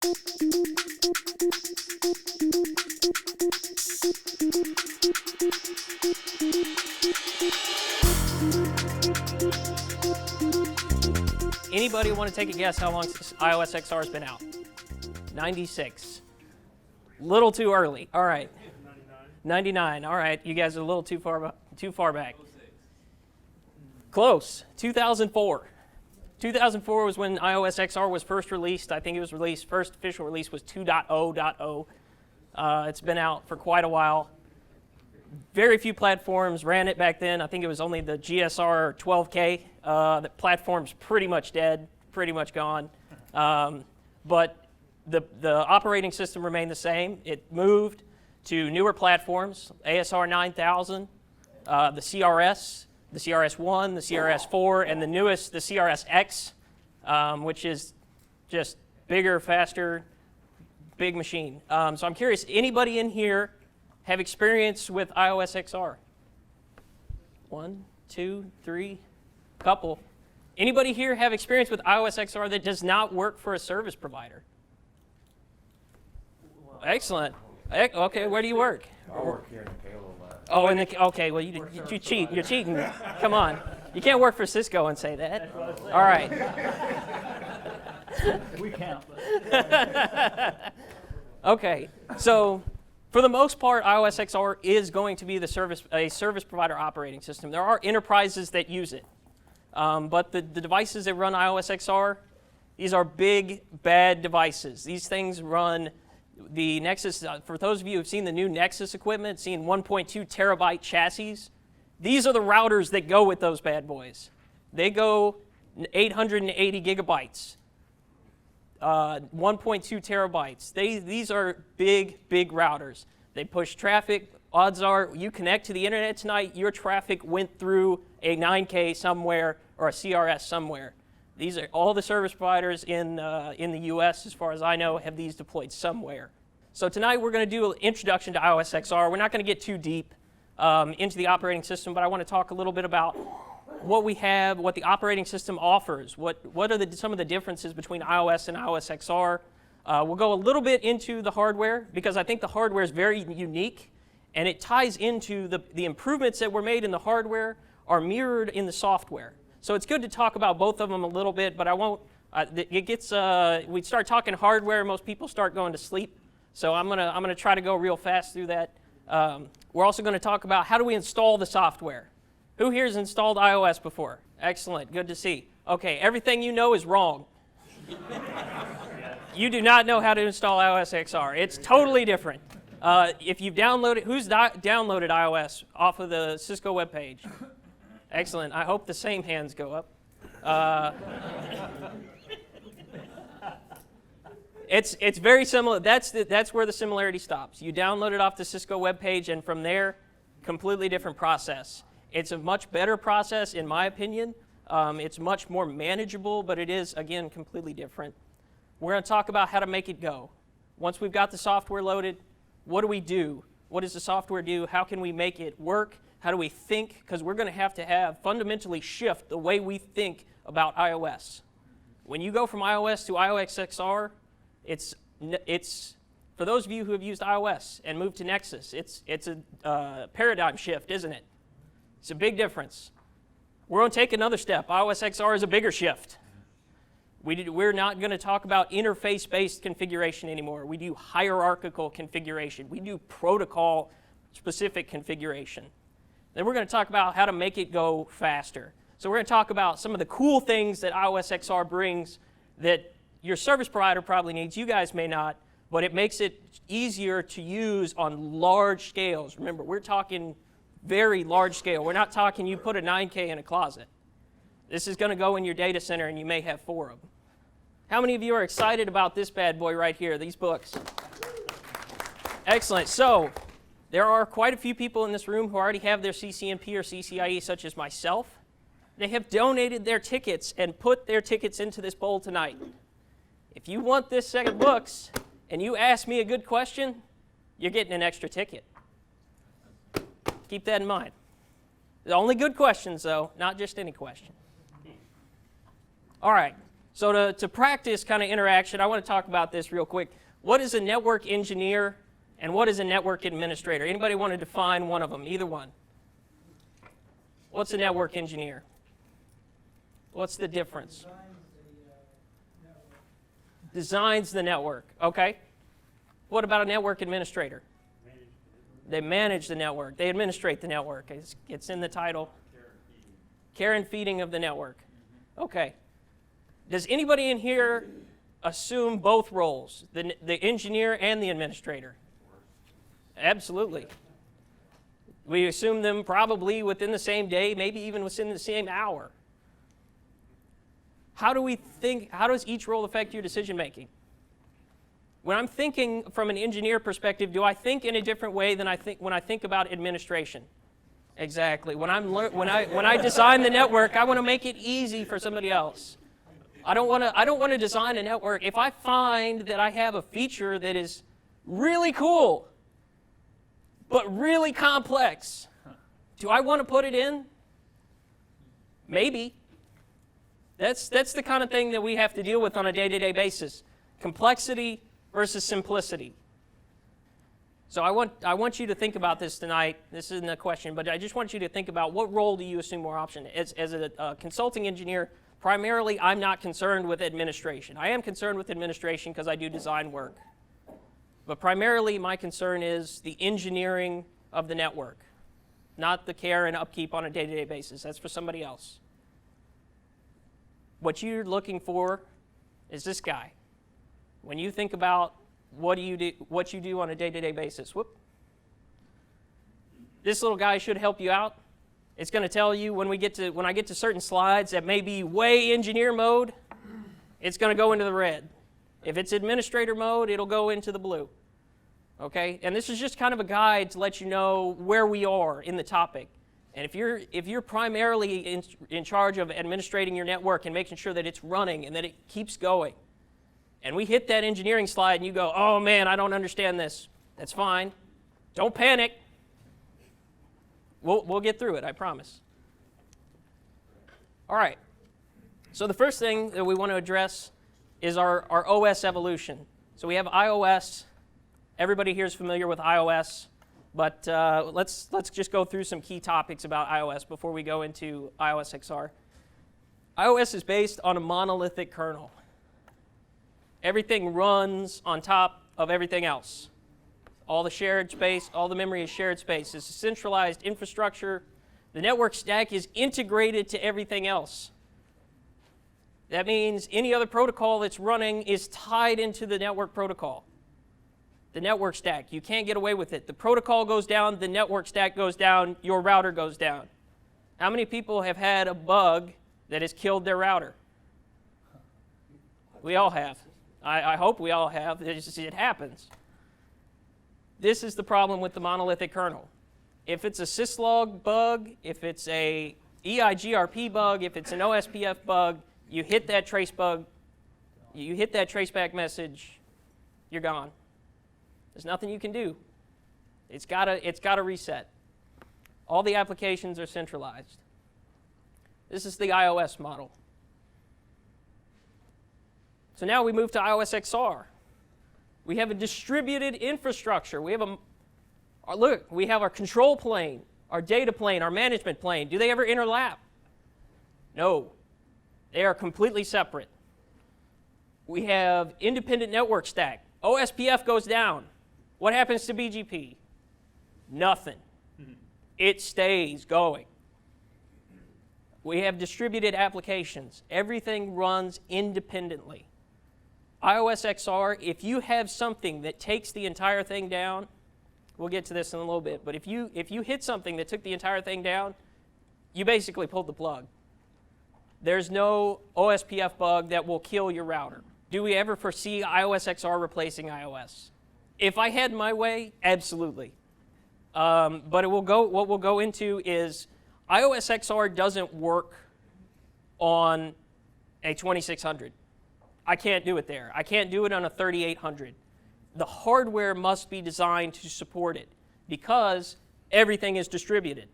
Anybody want to take a guess how long iOS XR has been out? 96. Little too early. All right. 99. All right. You guys are a little too far back. Close. 2004. 2004 was when iOS XR was first released. I think it was released, first official release was 2.0.0. It's been out for quite a while. Very few platforms ran it back then. I think it was only the GSR 12K. The platform's pretty much dead, pretty much gone. But the operating system remained the same. It moved to newer platforms, ASR 9000, the CRS, the CRS-1, the CRS-4, and the newest, the CRS-X, which is just bigger, faster, big machine. So I'm curious, anybody in here have experience with iOS XR? 1, 2, 3, couple. Anybody here have experience with iOS XR that does not work for a service provider? Excellent. Okay, where do you work? I work here in the Halo lab. Oh, okay. Well, you cheat. You're cheating. Come on. You can't work for Cisco and say that. All right. We count. Okay. So, for the most part, iOS XR is going to be a service provider operating system. There are enterprises that use it, but the devices that run iOS XR, these are big, bad devices. These things run the Nexus. For those of you who have seen the new Nexus equipment, seen 1.2 terabyte chassis, these are the routers that go with those bad boys. They go 880 gigabytes, 1.2 terabytes. These are big, big routers. They push traffic. Odds are you connect to the internet tonight, your traffic went through a 9K somewhere or a CRS somewhere. These are all the service providers in the US, as far as I know, have these deployed somewhere. So tonight we're going to do an introduction to iOS XR. We're not going to get too deep into the operating system, but I want to talk a little bit about what we have, what the operating system offers, what are some of the differences between iOS and iOS XR. We'll go a little bit into the hardware, because I think the hardware is very unique, and it ties into the improvements that were made in the hardware are mirrored in the software. So it's good to talk about both of them a little bit, but I won't. We start talking hardware, most people start going to sleep. So I'm gonna try to go real fast through that. We're also going to talk about how do we install the software. Who here has installed iOS before? Excellent, good to see. Okay, everything you know is wrong. You do not know how to install iOS XR. It's totally different. If you've downloaded, who's downloaded iOS off of the Cisco webpage? Excellent. I hope the same hands go up. It's very similar. That's where the similarity stops. You download it off the Cisco webpage, and from there, completely different process. It's a much better process, in my opinion. It's much more manageable, but it is, again, completely different. We're going to talk about how to make it go. Once we've got the software loaded, what do we do? What does the software do? How can we make it work? How do we think? Because we're going to have fundamentally shift the way we think about iOS. When you go from iOS to iOS XR, it's for those of you who have used iOS and moved to Nexus, it's a paradigm shift, isn't it? It's a big difference. We're going to take another step. iOS XR is a bigger shift. We're not going to talk about interface-based configuration anymore. We do hierarchical configuration. We do protocol-specific configuration. Then we're going to talk about how to make it go faster. So we're going to talk about some of the cool things that iOS XR brings that your service provider probably needs. You guys may not, but it makes it easier to use on large scales. Remember, we're talking very large scale. We're not talking you put a 9K in a closet. This is going to go in your data center, and you may have 4 of them. How many of you are excited about this bad boy right here, these books? Excellent. So there are quite a few people in this room who already have their CCNP or CCIE, such as myself. They have donated their tickets and put their tickets into this bowl tonight. If you want this set of books and you ask me a good question, you're getting an extra ticket. Keep that in mind. The only good questions, though, not just any question. All right, So to practice kind of interaction, I want to talk about this real quick. What is a network engineer and what is a network administrator? Anybody want to define one of them? Either one. What's a network engineer? What's the difference? Designs the network. Okay. What about a network administrator? They manage the network. They administrate the network. It's in the title. Care and feeding of the network. Okay. Does anybody in here assume both roles, the engineer and the administrator? Absolutely. We assume them probably within the same day, maybe even within the same hour. How does each role affect your decision making? When I'm thinking from an engineer perspective, do I think in a different way than I think when I think about administration? Exactly. When I design the network, I want to make it easy for somebody else. I don't want to design a network. If I find that I have a feature that is really cool, but really complex, do I want to put it in? Maybe. That's the kind of thing that we have to deal with on a day-to-day basis. Complexity versus simplicity. So I want you to think about this tonight. This isn't a question, but I just want you to think about what role do you assume more option? As a consulting engineer, primarily I'm not concerned with administration. I am concerned with administration because I do design work. But primarily my concern is the engineering of the network, not the care and upkeep on a day-to-day basis. That's for somebody else. What you're looking for is this guy. When you think about what you do on a day-to-day basis, this little guy should help you out. It's going to tell you when I get to certain slides that may be way engineer mode, it's going to go into the red. If it's administrator mode, it'll go into the blue. Okay? And this is just kind of a guide to let you know where we are in the topic. And if you're primarily in charge of administrating your network and making sure that it's running and that it keeps going, and we hit that engineering slide and you go, oh man, I don't understand this, that's fine. Don't panic. We'll get through it, I promise. All right. So the first thing that we want to address is our OS evolution. So we have iOS. Everybody here is familiar with iOS. But let's just go through some key topics about iOS before we go into iOS XR. iOS is based on a monolithic kernel. Everything runs on top of everything else. All the shared space, all the memory is shared space. It's a centralized infrastructure. The network stack is integrated to everything else. That means any other protocol that's running is tied into the network protocol. The network stack, you can't get away with it. The protocol goes down, the network stack goes down, your router goes down. How many people have had a bug that has killed their router? We all have. I hope we all have. It happens. This is the problem with the monolithic kernel. If it's a syslog bug, if it's a EIGRP bug, if it's an OSPF bug, you hit that trace bug, you hit that traceback message, you're gone. There's nothing you can do. It's got to reset. All the applications are centralized. This is the iOS model. So now we move to iOS XR. We have a distributed infrastructure. We have we have our control plane, our data plane, our management plane. Do they ever interlap? No. They are completely separate. We have independent network stack. OSPF goes down. What happens to BGP? Nothing. It stays going. We have distributed applications. Everything runs independently. iOS XR, if you have something that takes the entire thing down, we'll get to this in a little bit, but if you hit something that took the entire thing down, you basically pulled the plug. There's no OSPF bug that will kill your router. Do we ever foresee iOS XR replacing iOS? If I had my way, absolutely. But what we'll go into is iOS XR doesn't work on a 2600. I can't do it there. I can't do it on a 3800. The hardware must be designed to support it because everything is distributed.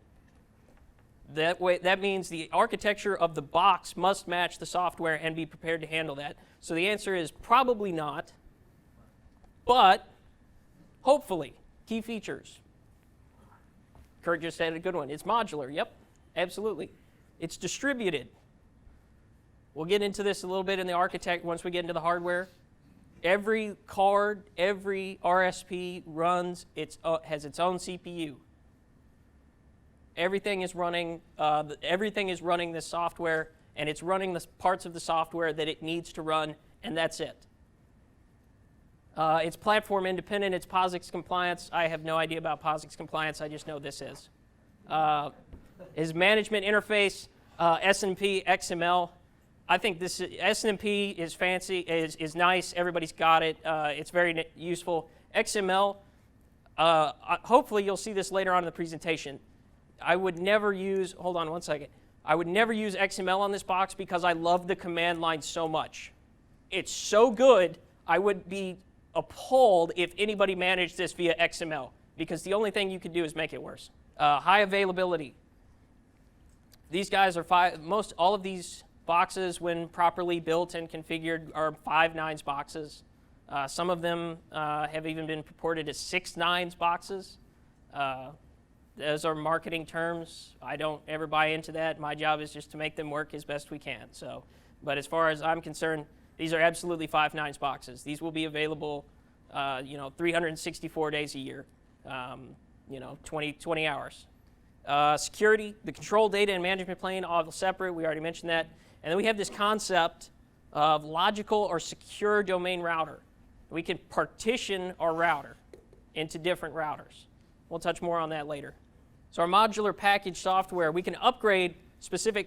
That means the architecture of the box must match the software and be prepared to handle that. So the answer is probably not, but hopefully. Key features. Kurt just had a good one. It's modular. Yep, absolutely. It's distributed. We'll get into this a little bit in the architect once we get into the hardware. Every card, every RSP has its own CPU. Everything is running this software, and it's running the parts of the software that it needs to run, and that's it. It's platform independent. It's POSIX compliance. I have no idea about POSIX compliance. I just know this is. Is management interface, S&P XML. I think this S&P is fancy, is nice. Everybody's got it. It's very useful. XML, hopefully you'll see this later on in the presentation. I would never use, hold on one second. I would never use XML on this box because I love the command line so much. It's so good, I would be appalled if anybody managed this via XML, because the only thing you could do is make it worse. High availability. These guys are all of these boxes, when properly built and configured, are 5 nines boxes. Some of them have even been purported as 6 nines boxes. Those are marketing terms. I don't ever buy into that. My job is just to make them work as best we can. But as far as I'm concerned, these are absolutely 5 nines boxes. These will be available, 364 days a year, 20 hours. Security, the control data and management plane, all separate. We already mentioned that. And then we have this concept of logical or secure domain router. We can partition our router into different routers. We'll touch more on that later. So our modular package software, we can upgrade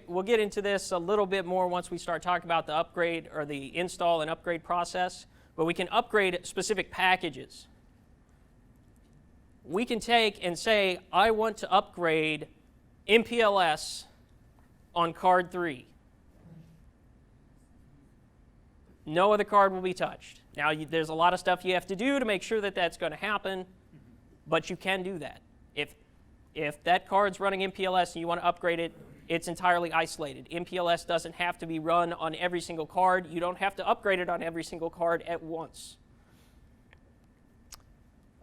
we'll get into this a little bit more once we start talking about the upgrade or the install and upgrade process, but we can upgrade specific packages. We can take and say, I want to upgrade MPLS on card 3. No other card will be touched. Now, there's a lot of stuff you have to do to make sure that that's going to happen, but you can do that. If that card's running MPLS and you want to upgrade it, it's entirely isolated. MPLS doesn't have to be run on every single card. You don't have to upgrade it on every single card at once.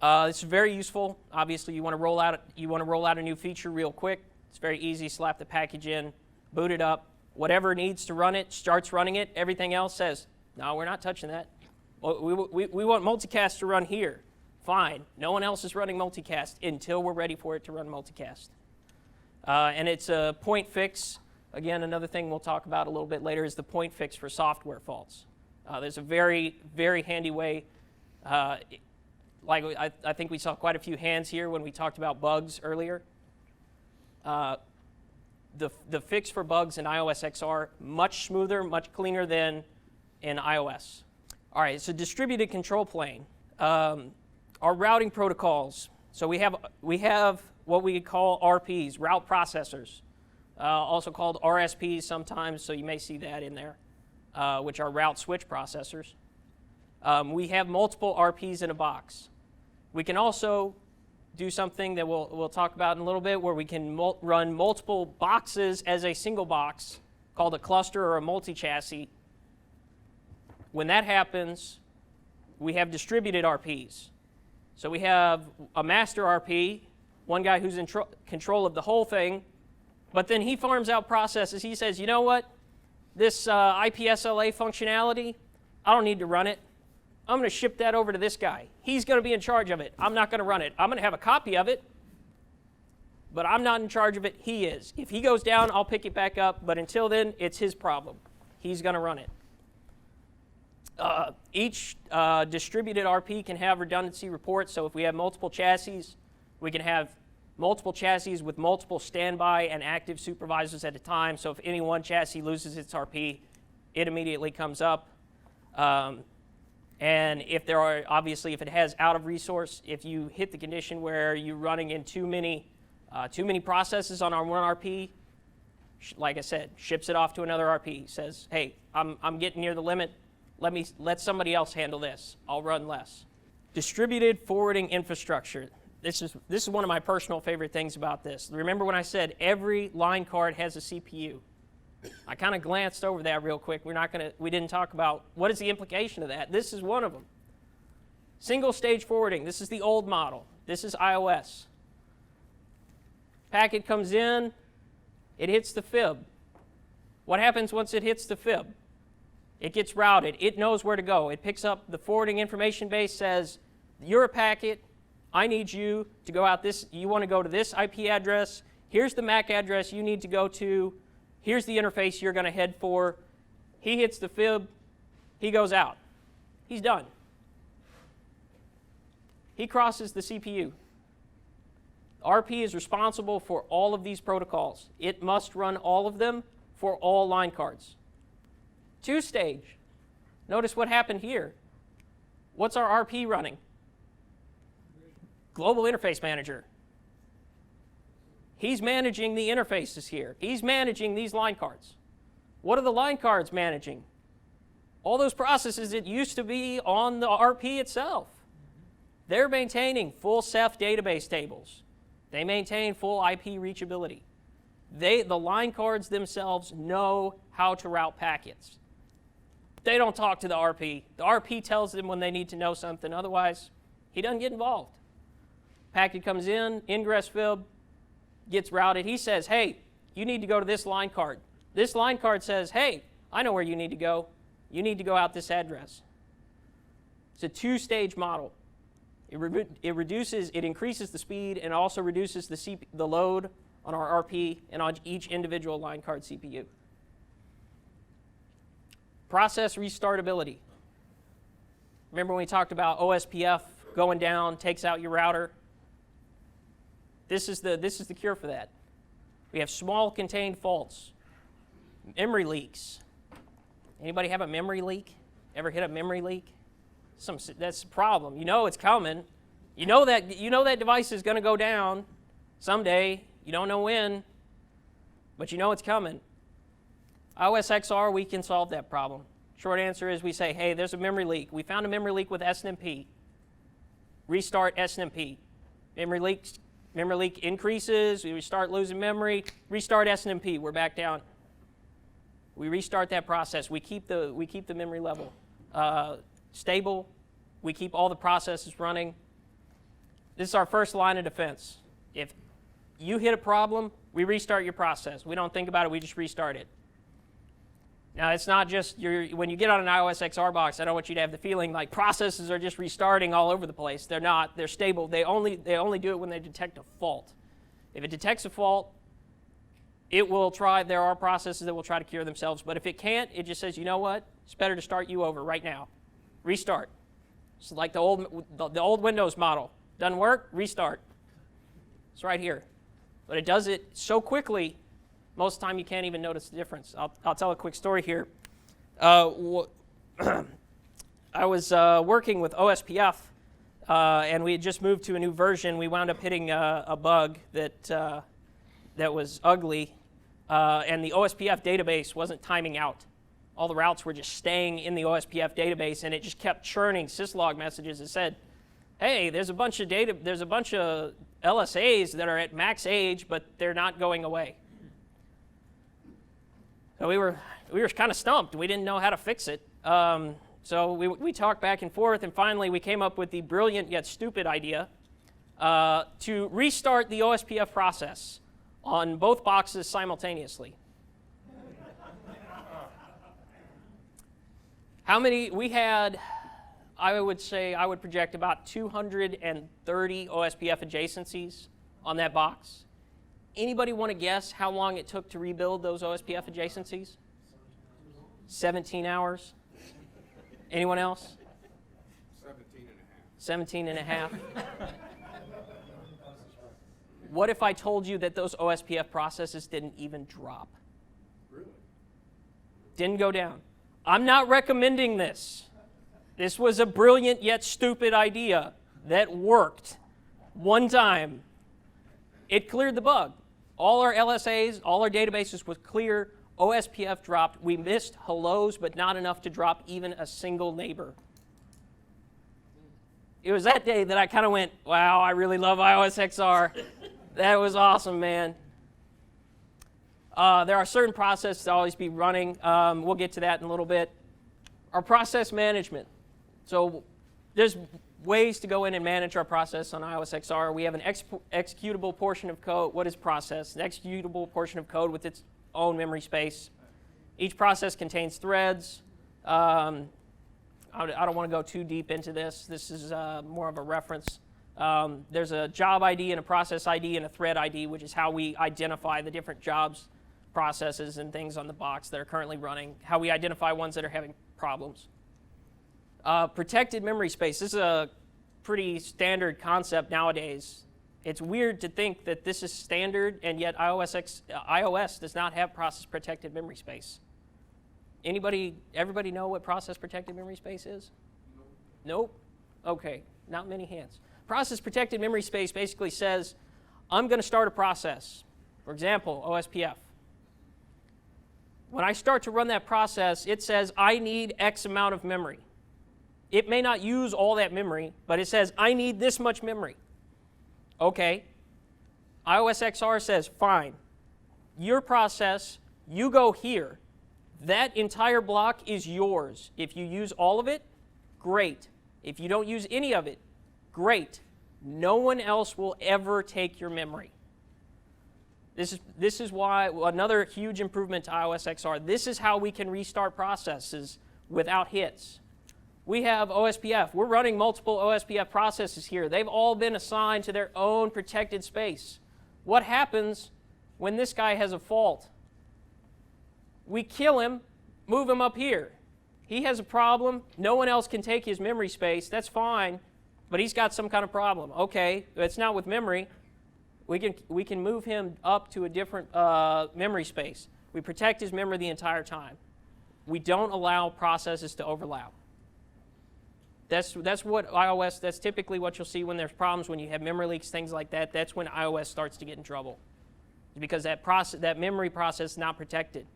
It's very useful. Obviously, you want to roll out a new feature real quick. It's very easy. Slap the package in, boot it up. Whatever needs to run it starts running it. Everything else says, no, we're not touching that. We want multicast to run here. Fine. No one else is running multicast until we're ready for it to run multicast. And it's a point fix. Again, another thing we'll talk about a little bit later is the point fix for software faults. There's a very, very handy way. I think we saw quite a few hands here when we talked about bugs earlier. The fix for bugs in iOS XR, much smoother, much cleaner than in iOS. All right, so distributed control plane. Our routing protocols. So we have what we call RPs, route processors, also called RSPs sometimes, so you may see that in there, which are route switch processors. We have multiple RPs in a box. We can also do something that we'll talk about in a little bit, where we can run multiple boxes as a single box, called a cluster or a multi-chassis. When that happens, we have distributed RPs. So we have a master RP, one guy who's in control of the whole thing, but then he farms out processes. He says, you know what? This IPSLA functionality, I don't need to run it. I'm going to ship that over to this guy. He's going to be in charge of it. I'm not going to run it. I'm going to have a copy of it, but I'm not in charge of it. He is. If he goes down, I'll pick it back up, but until then, it's his problem. He's going to run it. Each distributed RP can have redundancy reports, so if we have multiple chassis, we can have multiple chassis with multiple standby and active supervisors at a time, so if any one chassis loses its RP, it immediately comes up. And if if it has out of resource, if you hit the condition where you're running in too many processes on our one RP, like I said, ships it off to another RP, says, hey, I'm getting near the limit. Let somebody else handle this. I'll run less. Distributed forwarding infrastructure. this is one of my personal favorite things about this. Remember when I said every line card has a CPU? I kind of glanced over that real quick. We didn't talk about what is the implication of that. This is one of them. Single stage forwarding. This is the old model. This is iOS. Packet comes in, it hits the fib. What happens once it hits the fib? It gets routed. It knows where to go. It picks up the forwarding information base, says, you're a packet. I need you to go out this. You want to go to this IP address. Here's the MAC address you need to go to. Here's the interface you're going to head for. He hits the fib. He goes out. He's done. He crosses the CPU. RP is responsible for all of these protocols. It must run all of them for all line cards. Two-stage. Notice what happened here. What's our RP running? Global Interface Manager. He's managing the interfaces here. He's managing these line cards. What are the line cards managing? All those processes that used to be on the RP itself. They're maintaining full Ceph database tables. They maintain full IP reachability. The line cards themselves know how to route packets. They don't talk to the RP. The RP tells them when they need to know something. Otherwise, he doesn't get involved. Packet comes in, ingress fib, gets routed. He says, hey, you need to go to this line card. This line card says, hey, I know where you need to go. You need to go out this address. It's a two-stage model. It increases the speed and also reduces the load on our RP and on each individual line card CPU. Process restartability. Remember when we talked about OSPF going down, takes out your router? This is the cure for that. We have small contained faults, memory leaks. Anybody have a memory leak? Ever hit a memory leak? That's a problem. You know it's coming. You know that device is going to go down someday. You don't know when, but you know it's coming. iOS XR, we can solve that problem. Short answer is we say, hey, there's a memory leak. We found a memory leak with SNMP. Restart SNMP. Memory leak increases. We start losing memory. Restart SNMP. We're back down. We restart that process. We keep the memory level stable. We keep all the processes running. This is our first line of defense. If you hit a problem, we restart your process. We don't think about it. We just restart it. Now, it's not just when you get on an iOS XR box, I don't want you to have the feeling like processes are just restarting all over the place. They're not. They're stable. They only do it when they detect a fault. If it detects a fault, it will try. There are processes that will try to cure themselves. But if it can't, it just says, you know what? It's better to start you over right now. Restart. It's like the old Windows model. Doesn't work? Restart. It's right here. But it does it so quickly, most of the time you can't even notice the difference. I'll tell a quick story here. I was working with OSPF, and we had just moved to a new version. We wound up hitting a bug that was ugly, and the OSPF database wasn't timing out. All the routes were just staying in the OSPF database, and it just kept churning syslog messages that said, hey, there's a bunch of LSAs that are at max age, but they're not going away. So we were kind of stumped. We didn't know how to fix it. So we talked back and forth, and finally we came up with the brilliant yet stupid idea to restart the OSPF process on both boxes simultaneously. How many? We had, I would project about 230 OSPF adjacencies on that box. Anybody want to guess how long it took to rebuild those OSPF adjacencies? 17 hours. Anyone else? 17 and a half. What if I told you that those OSPF processes didn't even drop? Really? Didn't go down. I'm not recommending this. This was a brilliant yet stupid idea that worked one time. It cleared the bug. All our LSAs, all our databases was clear. OSPF dropped. We missed hellos, but not enough to drop even a single neighbor. it was that day that I kind of went, wow, I really love iOS XR. That was awesome, man. There are certain processes to always be running. We'll get to that in a little bit. Our process management. So there's ways to go in and manage our process on iOS XR. We have an executable portion of code. What is process? An executable portion of code with its own memory space. Each process contains threads. I don't want to go too deep into this. This is more of a reference. There's a job ID and a process ID and a thread ID, which is how we identify the different jobs, processes, and things on the box that are currently running, how we identify ones that are having problems. Protected memory space. This is a pretty standard concept nowadays. It's weird to think that this is standard, and yet iOS does not have process protected memory space. Everybody know what process protected memory space is? Nope? Okay, not many hands. Process protected memory space basically says, I'm going to start a process. For example, OSPF. When I start to run that process, it says, I need X amount of memory. It may not use all that memory, but it says, I need this much memory. Okay. iOS XR says, fine. Your process, you go here. That entire block is yours. If you use all of it, great. If you don't use any of it, great. No one else will ever take your memory. This is why another huge improvement to iOS XR. This is how we can restart processes without hits. We have OSPF. We're running multiple OSPF processes here. They've all been assigned to their own protected space. What happens when this guy has a fault? We kill him, move him up here. He has a problem. No one else can take his memory space. That's fine, but he's got some kind of problem. Okay, it's not with memory. We can move him up to a different memory space. We protect his memory the entire time. We don't allow processes to overlap. That's what iOS, that's typically what you'll see when there's problems, when you have memory leaks, things like that. That's when iOS starts to get in trouble, because that memory process is not protected.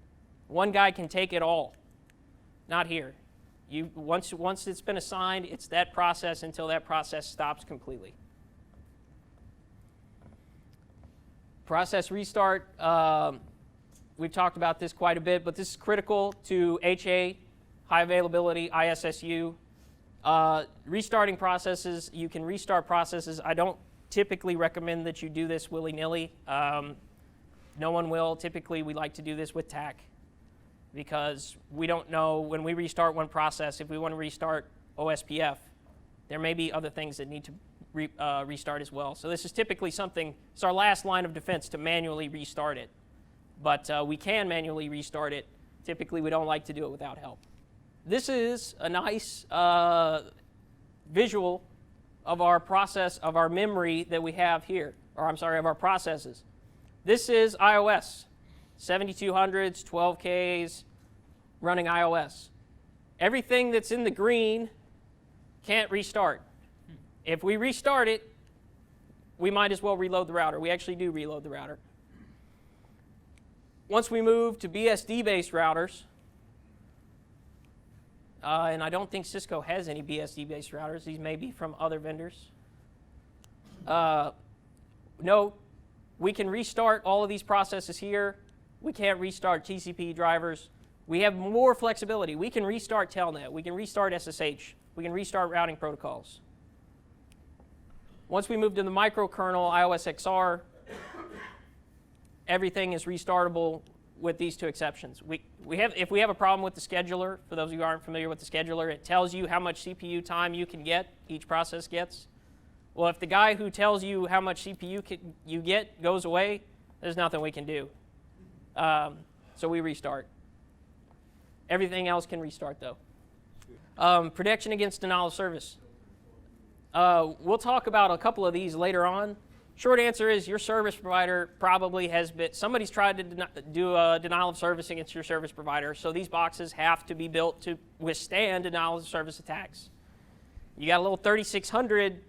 One guy can take it all. Not here. Once it's been assigned, it's that process until that process stops completely. Process restart. We've talked about this quite a bit, but this is critical to HA, high availability, ISSU. Restarting processes, you can restart processes. I don't typically recommend that you do this willy-nilly. No one will. Typically, we like to do this with TAC, because we don't know when we restart one process, if we want to restart OSPF, there may be other things that need to restart as well. So this is typically something, it's our last line of defense to manually restart it. But we can manually restart it. Typically, we don't like to do it without help. This is a nice visual of our process, of our memory that we have here, or I'm sorry, of our processes. This is iOS, 7200s, 12Ks, running iOS. Everything that's in the green can't restart. If we restart it, we might as well reload the router. We actually do reload the router. Once we move to BSD-based routers, and I don't think Cisco has any BSD-based routers. These may be from other vendors. Note, we can restart all of these processes here. We can't restart TCP drivers. We have more flexibility. We can restart Telnet. We can restart SSH. We can restart routing protocols. Once we move to the microkernel iOS XR, everything is restartable with these two exceptions. If we have a problem with the scheduler, for those of you who aren't familiar with the scheduler, it tells you how much CPU time you can get, each process gets. Well, if the guy who tells you how much CPU you get goes away, there's nothing we can do. So we restart. Everything else can restart, though. Protection against denial of service. We'll talk about a couple of these later on. Short answer is your service provider probably has been, somebody's tried to do a denial of service against your service provider, so these boxes have to be built to withstand denial of service attacks. You got a little 3600,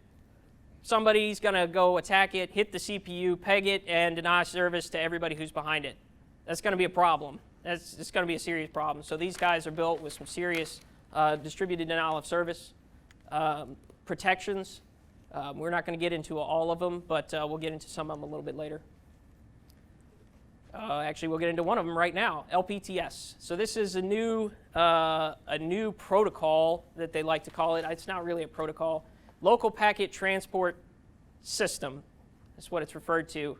somebody's going to go attack it, hit the CPU, peg it, and deny service to everybody who's behind it. That's going to be a problem. It's going to be a serious problem. So these guys are built with some serious distributed denial of service. protections. We're not going to get into all of them, but we'll get into some of them a little bit later. Actually, we'll get into one of them right now, LPTS. So this is a new protocol that they like to call it. It's not really a protocol. Local Packet Transport System is what it's referred to.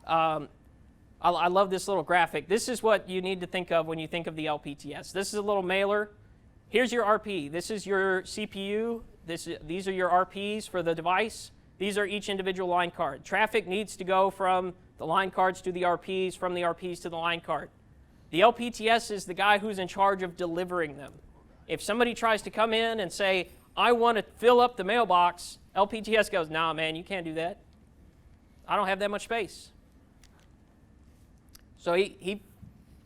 I love this little graphic. This is what you need to think of when you think of the LPTS. This is a little mailer. Here's your RP. This is your CPU. These are your RPs for the device. These are each individual line card. Traffic needs to go from the line cards to the RPs, from the RPs to the line card. The LPTS is the guy who's in charge of delivering them. If somebody tries to come in and say, I want to fill up the mailbox, LPTS goes, nah, man, you can't do that. I don't have that much space. So the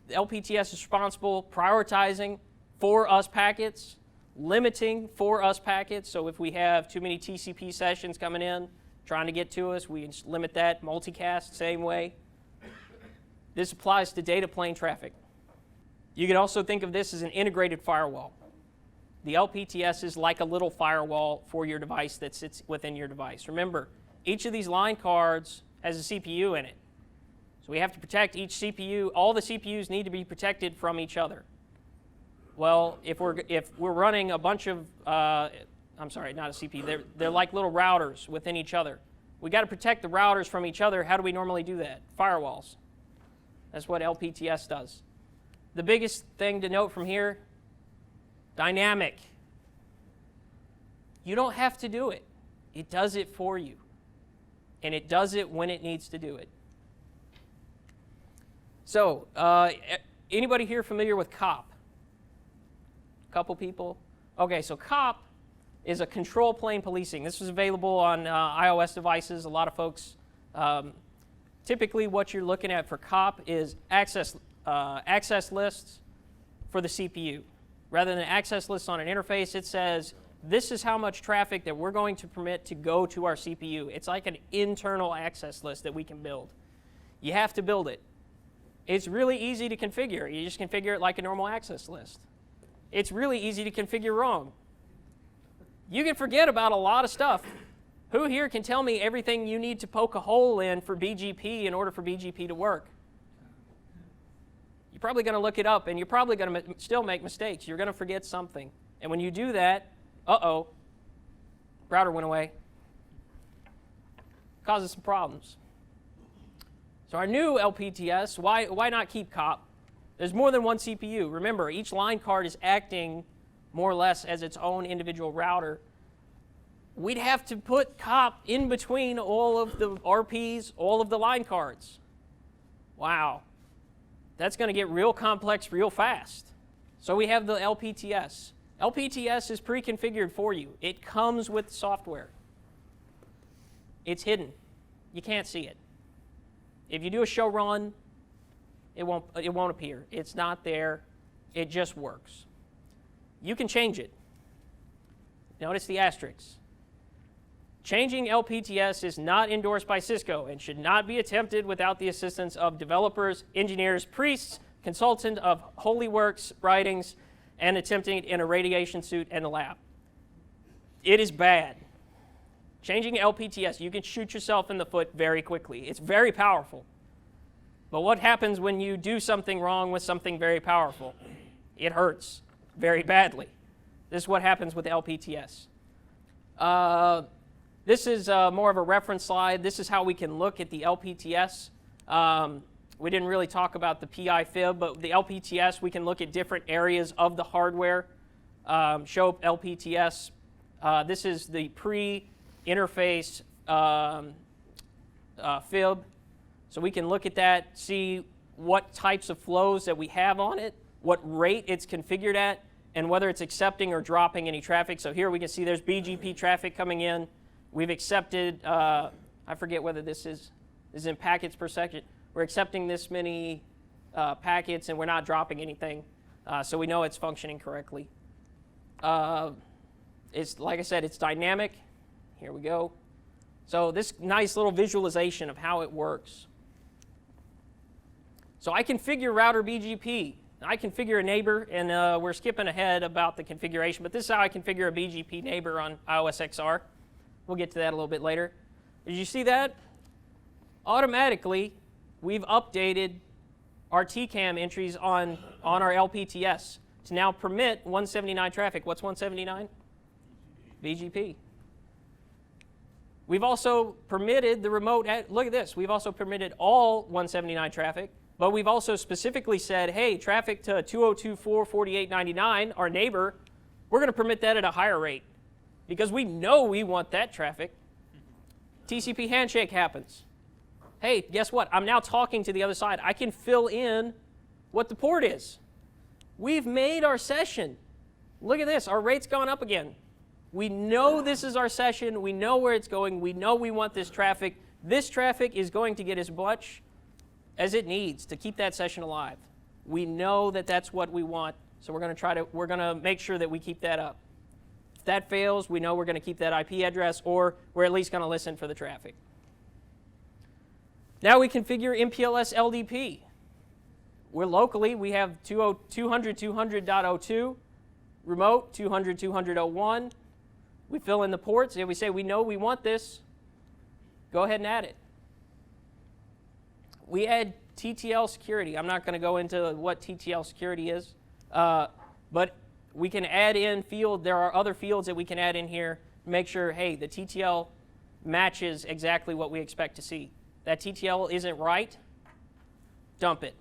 LPTS is responsible prioritizing for us packets, limiting for us packets. So if we have too many TCP sessions coming in, trying to get to us, we just limit that. Multicast, same way. This applies to data plane traffic. You can also think of this as an integrated firewall. The LPTS is like a little firewall for your device that sits within your device. Remember, each of these line cards has a CPU in it. So we have to protect each CPU. All the CPUs need to be protected from each other. Well, if we're running a bunch of, I'm sorry, not a CPU, they're like little routers within each other. We got to protect the routers from each other. How do we normally do that? Firewalls. That's what LPTS does. The biggest thing to note from here, dynamic. You don't have to do it. It does it for you. And it does it when it needs to do it. So, anybody here familiar with COP? A couple people? Okay, so COP is a control plane policing. This was available on iOS devices. A lot of folks, typically what you're looking at for COP is access lists for the CPU. Rather than access lists on an interface, it says, this is how much traffic that we're going to permit to go to our CPU. It's like an internal access list that we can build. You have to build it. It's really easy to configure. You just configure it like a normal access list. It's really easy to configure wrong. You can forget about a lot of stuff. Who here can tell me everything you need to poke a hole in for BGP in order for BGP to work? You're probably going to look it up, and you're probably going to still make mistakes. You're going to forget something. And when you do that, uh-oh, router went away. Causes some problems. So our new LPTS, why not keep COP? There's more than one CPU. Remember, each line card is acting more or less as its own individual router. We'd have to put COP in between all of the RPs, all of the line cards. Wow. That's going to get real complex real fast. So we have the LPTS. LPTS is pre-configured for you. It comes with software. It's hidden. You can't see it. If you do a show run, it won't appear. It's not there. It just works. You can change it. Notice the asterisks. Changing LPTS is not endorsed by Cisco and should not be attempted without the assistance of developers, engineers, priests, consultant of Holy Works writings, and attempting it in a radiation suit and a lab. It is bad. Changing LPTS, you can shoot yourself in the foot very quickly. It's very powerful. But what happens when you do something wrong with something very powerful? It hurts very badly. This is what happens with LPTS. This is more of a reference slide. This is how we can look at the LPTS. We didn't really talk about the PI fib, but the LPTS, we can look at different areas of the hardware, show LPTS. This is the pre-interface fib. So we can look at that, see what types of flows that we have on it, what rate it's configured at, and whether it's accepting or dropping any traffic. So here we can see there's BGP traffic coming in. We've accepted, I forget whether this is in packets per second. We're accepting this many packets, and we're not dropping anything. So we know it's functioning correctly. It's, like I said, it's dynamic. Here we go. So this nice little visualization of how it works. So I configure router BGP. I configure a neighbor, and we're skipping ahead about the configuration, but this is how I configure a BGP neighbor on iOS XR. We'll get to that a little bit later. Did you see that? Automatically, we've updated our TCAM entries on our LPTS to now permit 179 traffic. What's 179? BGP. We've also permitted the remote, look at this, we've also permitted all 179 traffic, but we've also specifically said, hey, traffic to 2024.48.99, our neighbor, we're going to permit that at a higher rate because we know we want that traffic. TCP handshake happens. Hey, guess what? I'm now talking to the other side. I can fill in what the port is. We've made our session. Look at this. Our rate's gone up again. We know this is our session. We know where it's going. We know we want this traffic. This traffic is going to get as much as it needs to keep that session alive. We know that that's what we want, so we're going to make sure that we keep that up. If that fails, we know we're going to keep that IP address, or we're at least going to listen for the traffic. Now we configure MPLS LDP. We're locally, we have 200.200.02, remote 200.200.01. We fill in the ports, and we say we know we want this. Go ahead and add it. We add TTL security. I'm not going to go into what TTL security is, but we can add in field. There are other fields that we can add in here to make sure, hey, the TTL matches exactly what we expect to see. That TTL isn't right, dump it.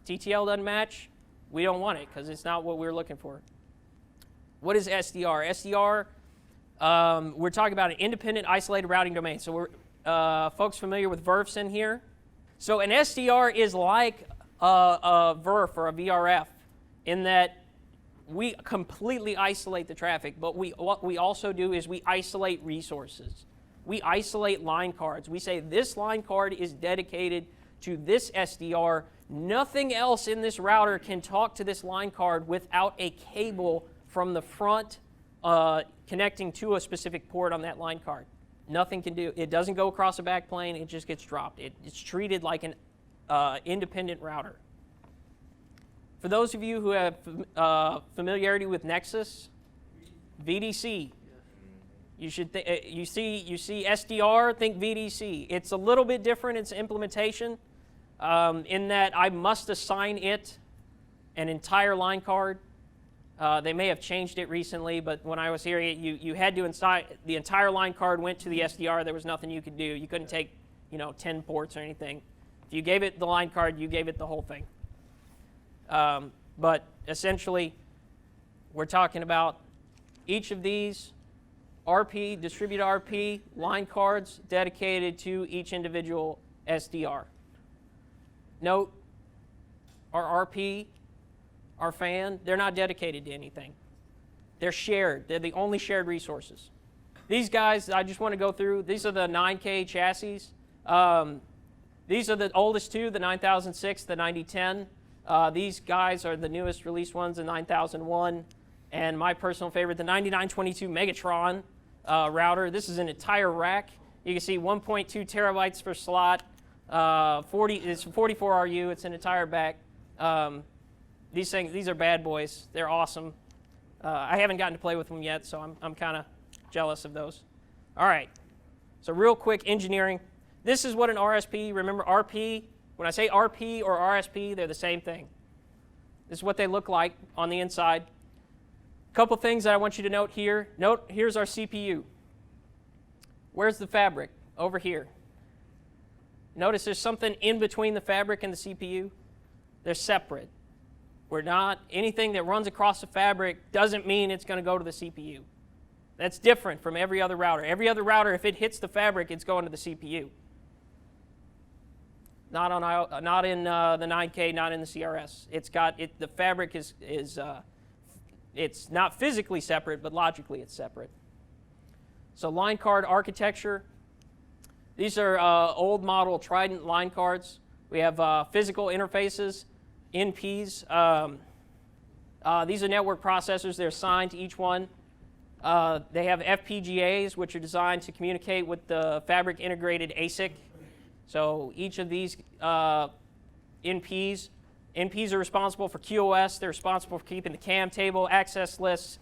TTL doesn't match, we don't want it because it's not what we're looking for. What is SDR? SDR, we're talking about an independent isolated routing domain. So we're folks familiar with VRFs in here? So an SDR is like a VRF or a VRF in that we completely isolate the traffic, but what we also do is we isolate resources. We isolate line cards. We say this line card is dedicated to this SDR. Nothing else in this router can talk to this line card without a cable from the front connecting to a specific port on that line card. Nothing can do. It doesn't go across a backplane. It just gets dropped. It's treated like an independent router. For those of you who have familiarity with Nexus, VDC, you should you see SDR, think VDC. It's a little bit different in its implementation in that I must assign it an entire line card. They may have changed it recently, but when I was here, you had to assign the entire line card went to the SDR. There was nothing you could do. You couldn't take 10 ports or anything. If you gave it the line card, you gave it the whole thing. But essentially, we're talking about each of these RP, distributed RP, line cards dedicated to each individual SDR. Note, our RP, our fan, they're not dedicated to anything. They're shared. They're the only shared resources. These guys, I just want to go through, these are the 9K chassis. These are the oldest two, the 9006, the 9010. These guys are the newest released ones, the 9001, and my personal favorite, the 9922 Megatron router. This is an entire rack. You can see 1.2 terabytes per slot. It's 44 RU. It's an entire back. These are bad boys. They're awesome. I haven't gotten to play with them yet, so I'm kind of jealous of those. All right. So real quick engineering. This is what an RSP. Remember RP. When I say RP or RSP, they're the same thing. This is what they look like on the inside. A couple things that I want you to note here. Note, here's our CPU. Where's the fabric? Over here. Notice there's something in between the fabric and the CPU. They're separate. We're not, anything that runs across the fabric doesn't mean it's going to go to the CPU. That's different from every other router. Every other router, if it hits the fabric, it's going to the CPU. Not in the 9K, not in the CRS. The fabric is it's not physically separate, but logically it's separate. So line card architecture. These are old model Trident line cards. We have physical interfaces, NPs. These are network processors. They're assigned to each one. They have FPGAs, which are designed to communicate with the fabric integrated ASIC. So each of these NPs NPs are responsible for QoS. They're responsible for keeping the CAM table, access lists.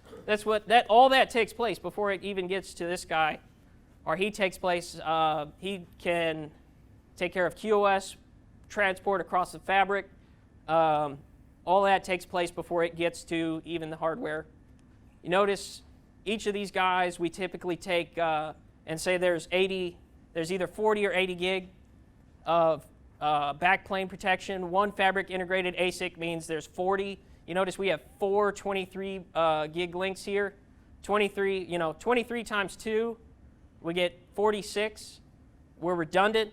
All that takes place before it even gets to this guy, or he takes place. He can take care of QoS, transport across the fabric. All that takes place before it gets to even the hardware. You notice each of these guys we typically take and say there's either 40 or 80 gig of backplane protection. One fabric integrated ASIC means there's 40. You notice we have 4 23 gig links here. 23 times 2, we get 46. We're redundant.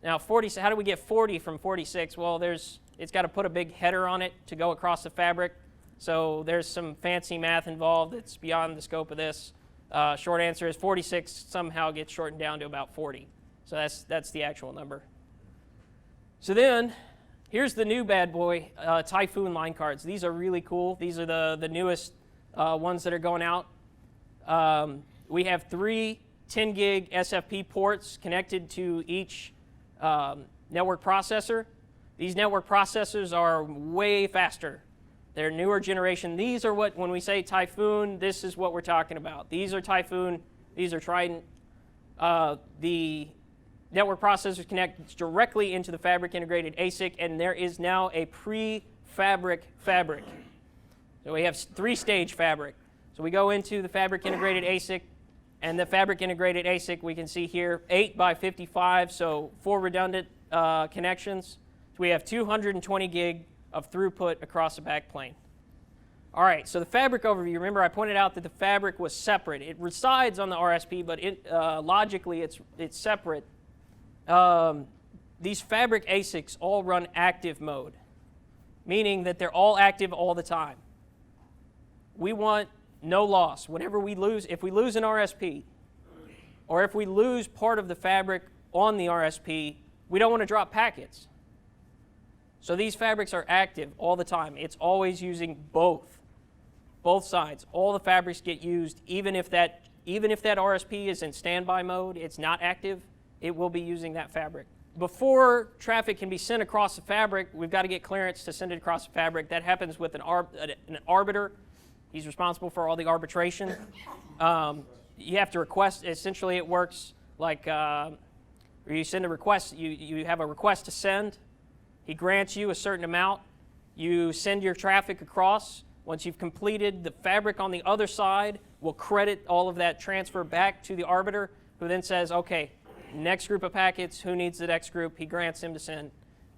Now, 40. How do we get 40 from 46? Well, it's got to put a big header on it to go across the fabric. So there's some fancy math involved that's beyond the scope of this. Short answer is 46 somehow gets shortened down to about 40. So that's the actual number. So then, here's the new bad boy, Typhoon line cards. These are really cool. These are the newest ones that are going out. We have 3 10 gig SFP ports connected to each network processor. These network processors are way faster. They're newer generation. These are when we say Typhoon, this is what we're talking about. These are Typhoon, these are Trident. The network processors connect directly into the fabric integrated ASIC, and there is now a pre-fabric fabric. So we have 3-stage fabric. So we go into the fabric integrated ASIC, and the fabric integrated ASIC we can see here, 8 by 55, so 4 redundant connections. So we have 220 gig of throughput across the backplane. All right, so the fabric overview. Remember, I pointed out that the fabric was separate. It resides on the RSP, but logically it's separate. These fabric ASICs all run active mode, meaning that they're all active all the time. We want no loss. Whenever we lose, if we lose an RSP, or if we lose part of the fabric on the RSP, we don't want to drop packets. So these fabrics are active all the time. It's always using both sides. All the fabrics get used, even if that RSP is in standby mode, it's not active, it will be using that fabric. Before traffic can be sent across the fabric, we've got to get clearance to send it across the fabric. That happens with an arbiter. He's responsible for all the arbitration. You have to request. Essentially, it works like you send a request. You have a request to send. He grants you a certain amount. You send your traffic across. Once you've completed, the fabric on the other side will credit all of that transfer back to the arbiter, who then says, okay, next group of packets, who needs the next group? He grants him to send,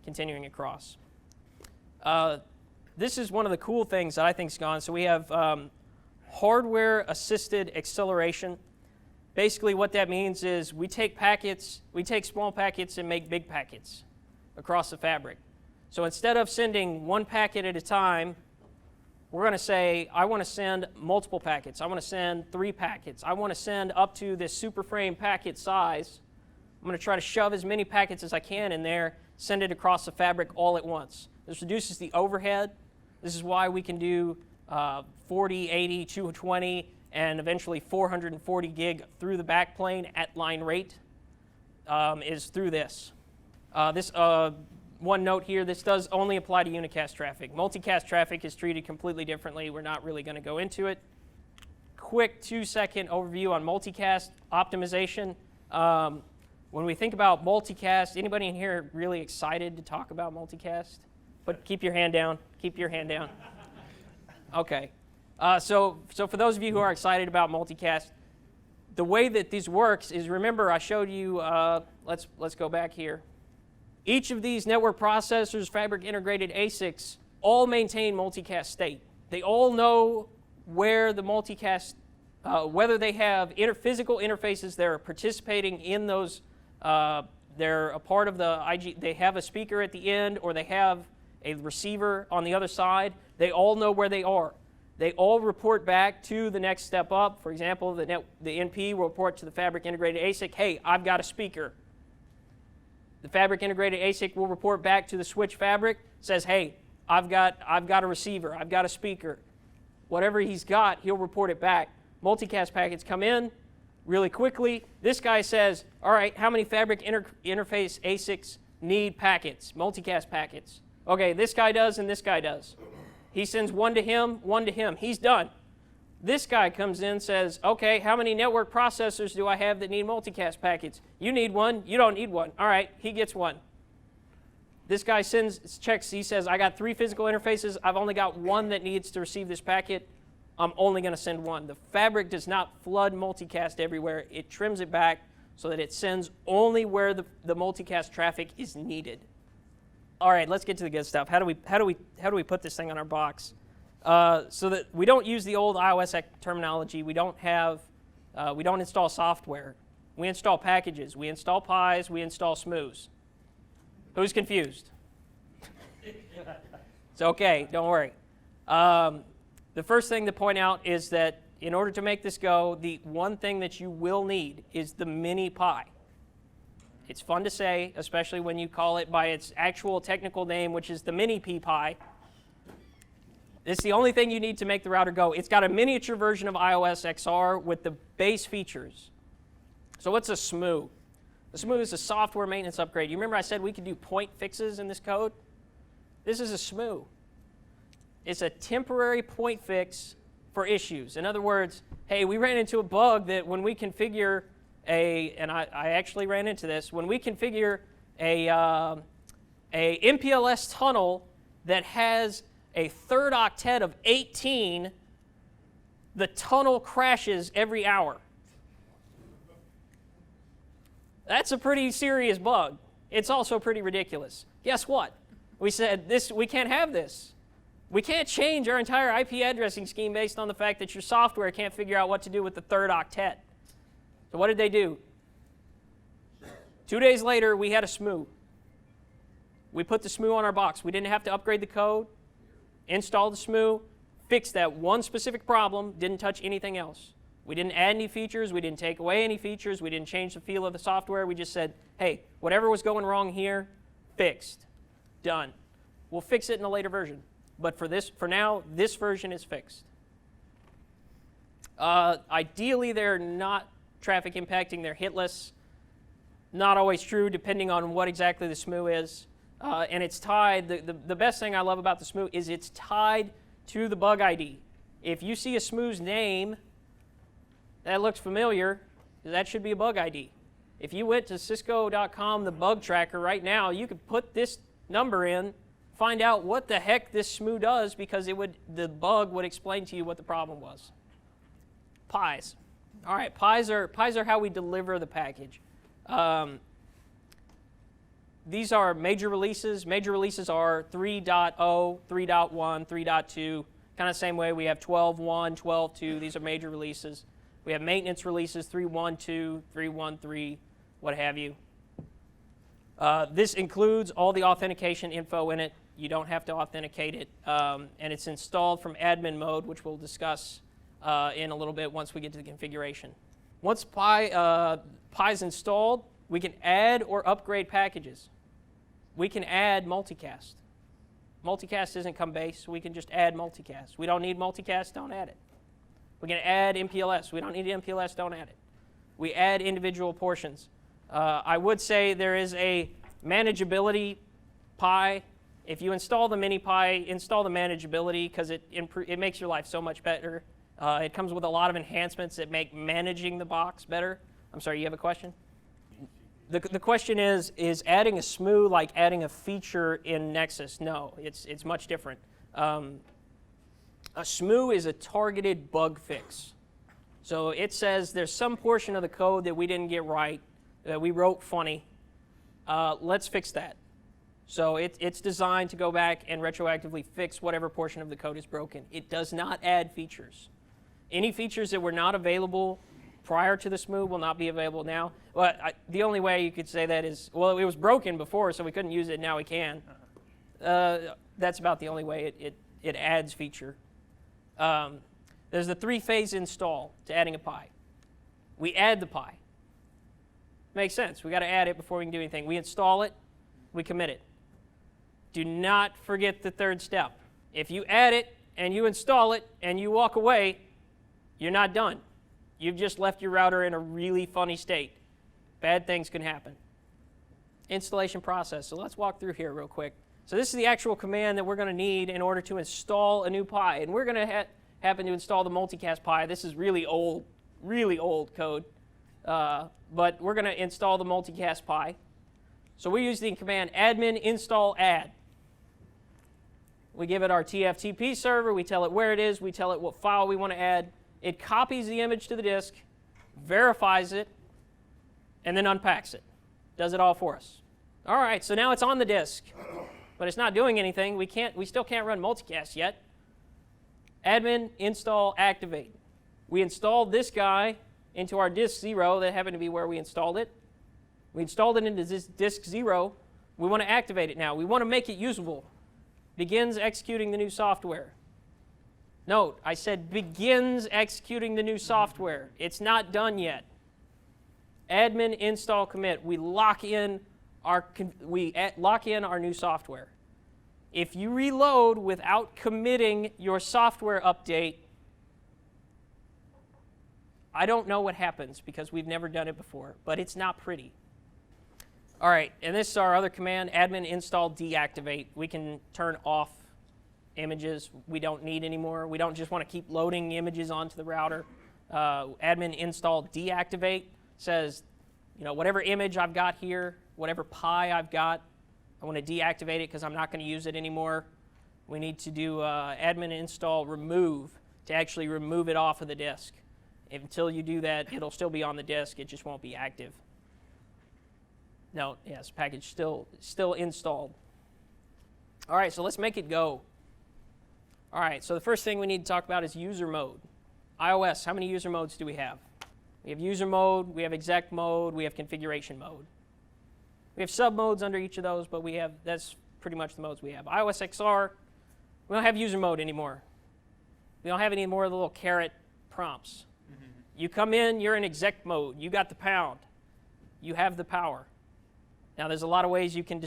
continuing across. This is one of the cool things that I think's gone. So we have hardware-assisted acceleration. Basically what that means is we take small packets and make big packets across the fabric. So instead of sending one packet at a time, we're going to say, I want to send multiple packets. I want to send 3 packets. I want to send up to this super frame packet size. I'm going to try to shove as many packets as I can in there, send it across the fabric all at once. This reduces the overhead. This is why we can do 40, 80, 220, and eventually 440 gig through the backplane at line rate is through this. One note here, this does only apply to unicast traffic. Multicast traffic is treated completely differently. We're not really going to go into it. Quick 2-second overview on multicast optimization. When we think about multicast, anybody in here really excited to talk about multicast? But keep your hand down. Keep your hand down. Okay. So for those of you who are excited about multicast, the way that this works is, remember I showed you, let's go back here. Each of these network processors, fabric integrated ASICs, all maintain multicast state. They all know where the multicast, whether they have physical interfaces that are participating in those, they're a part of the IG, they have a speaker at the end, or they have a receiver on the other side. They all know where they are. They all report back to the next step up. For example, the NP will report to the fabric integrated ASIC, hey, I've got a speaker. The fabric integrated ASIC will report back to the switch fabric, says, hey, I've got a receiver, I've got a speaker. Whatever he's got, he'll report it back. Multicast packets come in really quickly. This guy says, all right, how many fabric interface ASICs need packets, multicast packets? Okay, this guy does and this guy does. He sends one to him, one to him. He's done. This guy comes in and says, okay, how many network processors do I have that need multicast packets? You need one. You don't need one. All right, he gets one. This guy checks, he says, I got 3 physical interfaces. I've only got one that needs to receive this packet. I'm only going to send one. The fabric does not flood multicast everywhere. It trims it back so that it sends only where the multicast traffic is needed. All right, let's get to the good stuff. How do we put this thing on our box? So that we don't use the old iOS terminology. We don't install software. We install packages. We install pies. We install smooths. Who's confused? It's okay. Don't worry. The first thing to point out is that in order to make this go, the one thing that you will need is the mini pie. It's fun to say, especially when you call it by its actual technical name, which is the mini P pie. It's the only thing you need to make the router go. It's got a miniature version of iOS XR with the base features. So what's a SMU? A SMU is a software maintenance upgrade. You remember I said we could do point fixes in this code? This is a SMU. It's a temporary point fix for issues. In other words, hey, we ran into a bug that when we configure and I actually ran into this, when we configure a MPLS tunnel that has a third octet of 18, the tunnel crashes every hour. That's a pretty serious bug. It's also pretty ridiculous. Guess what? We said we can't have this. We can't change our entire IP addressing scheme based on the fact that your software can't figure out what to do with the third octet. So what did they do? 2 days later, we had a SMU. We put the SMU on our box. We didn't have to upgrade the code, install the SMU, fix that one specific problem, didn't touch anything else. We didn't add any features. We didn't take away any features. We didn't change the feel of the software. We just said, hey, whatever was going wrong here, fixed. Done. We'll fix it in a later version. But for now, this version is fixed. Ideally, they're not traffic impacting. They're hitless. Not always true, depending on what exactly the SMU is. And it's tied. The best thing I love about the SMU is it's tied to the bug ID. If you see a SMU's name that looks familiar, that should be a bug ID. If you went to cisco.com, the bug tracker right now, you could put this number in, find out what the heck this SMU does, because the bug would explain to you what the problem was. Pies. All right, pies are how we deliver the package. These are major releases. Major releases are 3.0, 3.1, 3.2, kind of same way. We have 12.1, 12.2. These are major releases. We have maintenance releases, 3.1.2, 3.1.3, what have you. This includes all the authentication info in it. You don't have to authenticate it. And it's installed from admin mode, which we'll discuss in a little bit once we get to the configuration. Once Pi's installed, we can add or upgrade packages. We can add multicast. Multicast doesn't come base, so we can just add multicast. We don't need multicast, don't add it. We can add MPLS. We don't need MPLS, don't add it. We add individual portions. I would say there is a manageability Pi. If you install the mini Pi, install the manageability, because it makes your life so much better. It comes with a lot of enhancements that make managing the box better. I'm sorry, you have a question? The question is adding a SMU like adding a feature in Nexus? No, it's much different. A SMU is a targeted bug fix. So it says there's some portion of the code that we didn't get right, that we wrote funny. Let's fix that. So it's designed to go back and retroactively fix whatever portion of the code is broken. It does not add features. Any features that were not available prior to the SMU will not be available now. Well, the only way you could say that is, well, it was broken before, so we couldn't use it, now we can. That's about the only way it adds feature. There's the 3-phase install to adding a Pi. We add the Pi. Makes sense. We got to add it before we can do anything. We install it, we commit it. Do not forget the third step. If you add it and you install it and you walk away, you're not done. You've just left your router in a really funny state. Bad things can happen. Installation process. So let's walk through here real quick. So this is the actual command that we're going to need in order to install a new Pi. And we're going to happen to install the multicast Pi. This is really old code. But we're going to install the multicast Pi. So we use the command admin install add. We give it our TFTP server. We tell it where it is. We tell it what file we want to add. It copies the image to the disk, verifies it, and then unpacks it. Does it all for us. All right, so now it's on the disk, but it's not doing anything. We still can't run multicast yet. Admin install activate. We installed this guy into our disk 0. That happened to be where we installed it. We installed it into this disk 0. We want to activate it now. We want to make it usable. Begins executing the new software. Note, I said begins executing the new software. It's not done yet. Admin install commit. We lock in our new software. If you reload without committing your software update, I don't know what happens because we've never done it before, but it's not pretty. All right, and this is our other command, admin install deactivate. We can turn off images we don't need anymore. We don't just want to keep loading images onto the router. Admin install deactivate says, whatever image I've got here, whatever Pi I've got, I want to deactivate it because I'm not going to use it anymore. We need to do admin install remove to actually remove it off of the disk. Until you do that, it'll still be on the disk. It just won't be active. No, yes, package still installed. All right, so let's make it go. All right, so the first thing we need to talk about is user mode. iOS, how many user modes do we have? We have user mode, we have exec mode, we have configuration mode. We have sub modes under each of those, but that's pretty much the modes we have. iOS XR, we don't have user mode anymore. We don't have any more of the little caret prompts. You come in, you're in exec mode. You got the pound. You have the power. Now, there's a lot of ways you can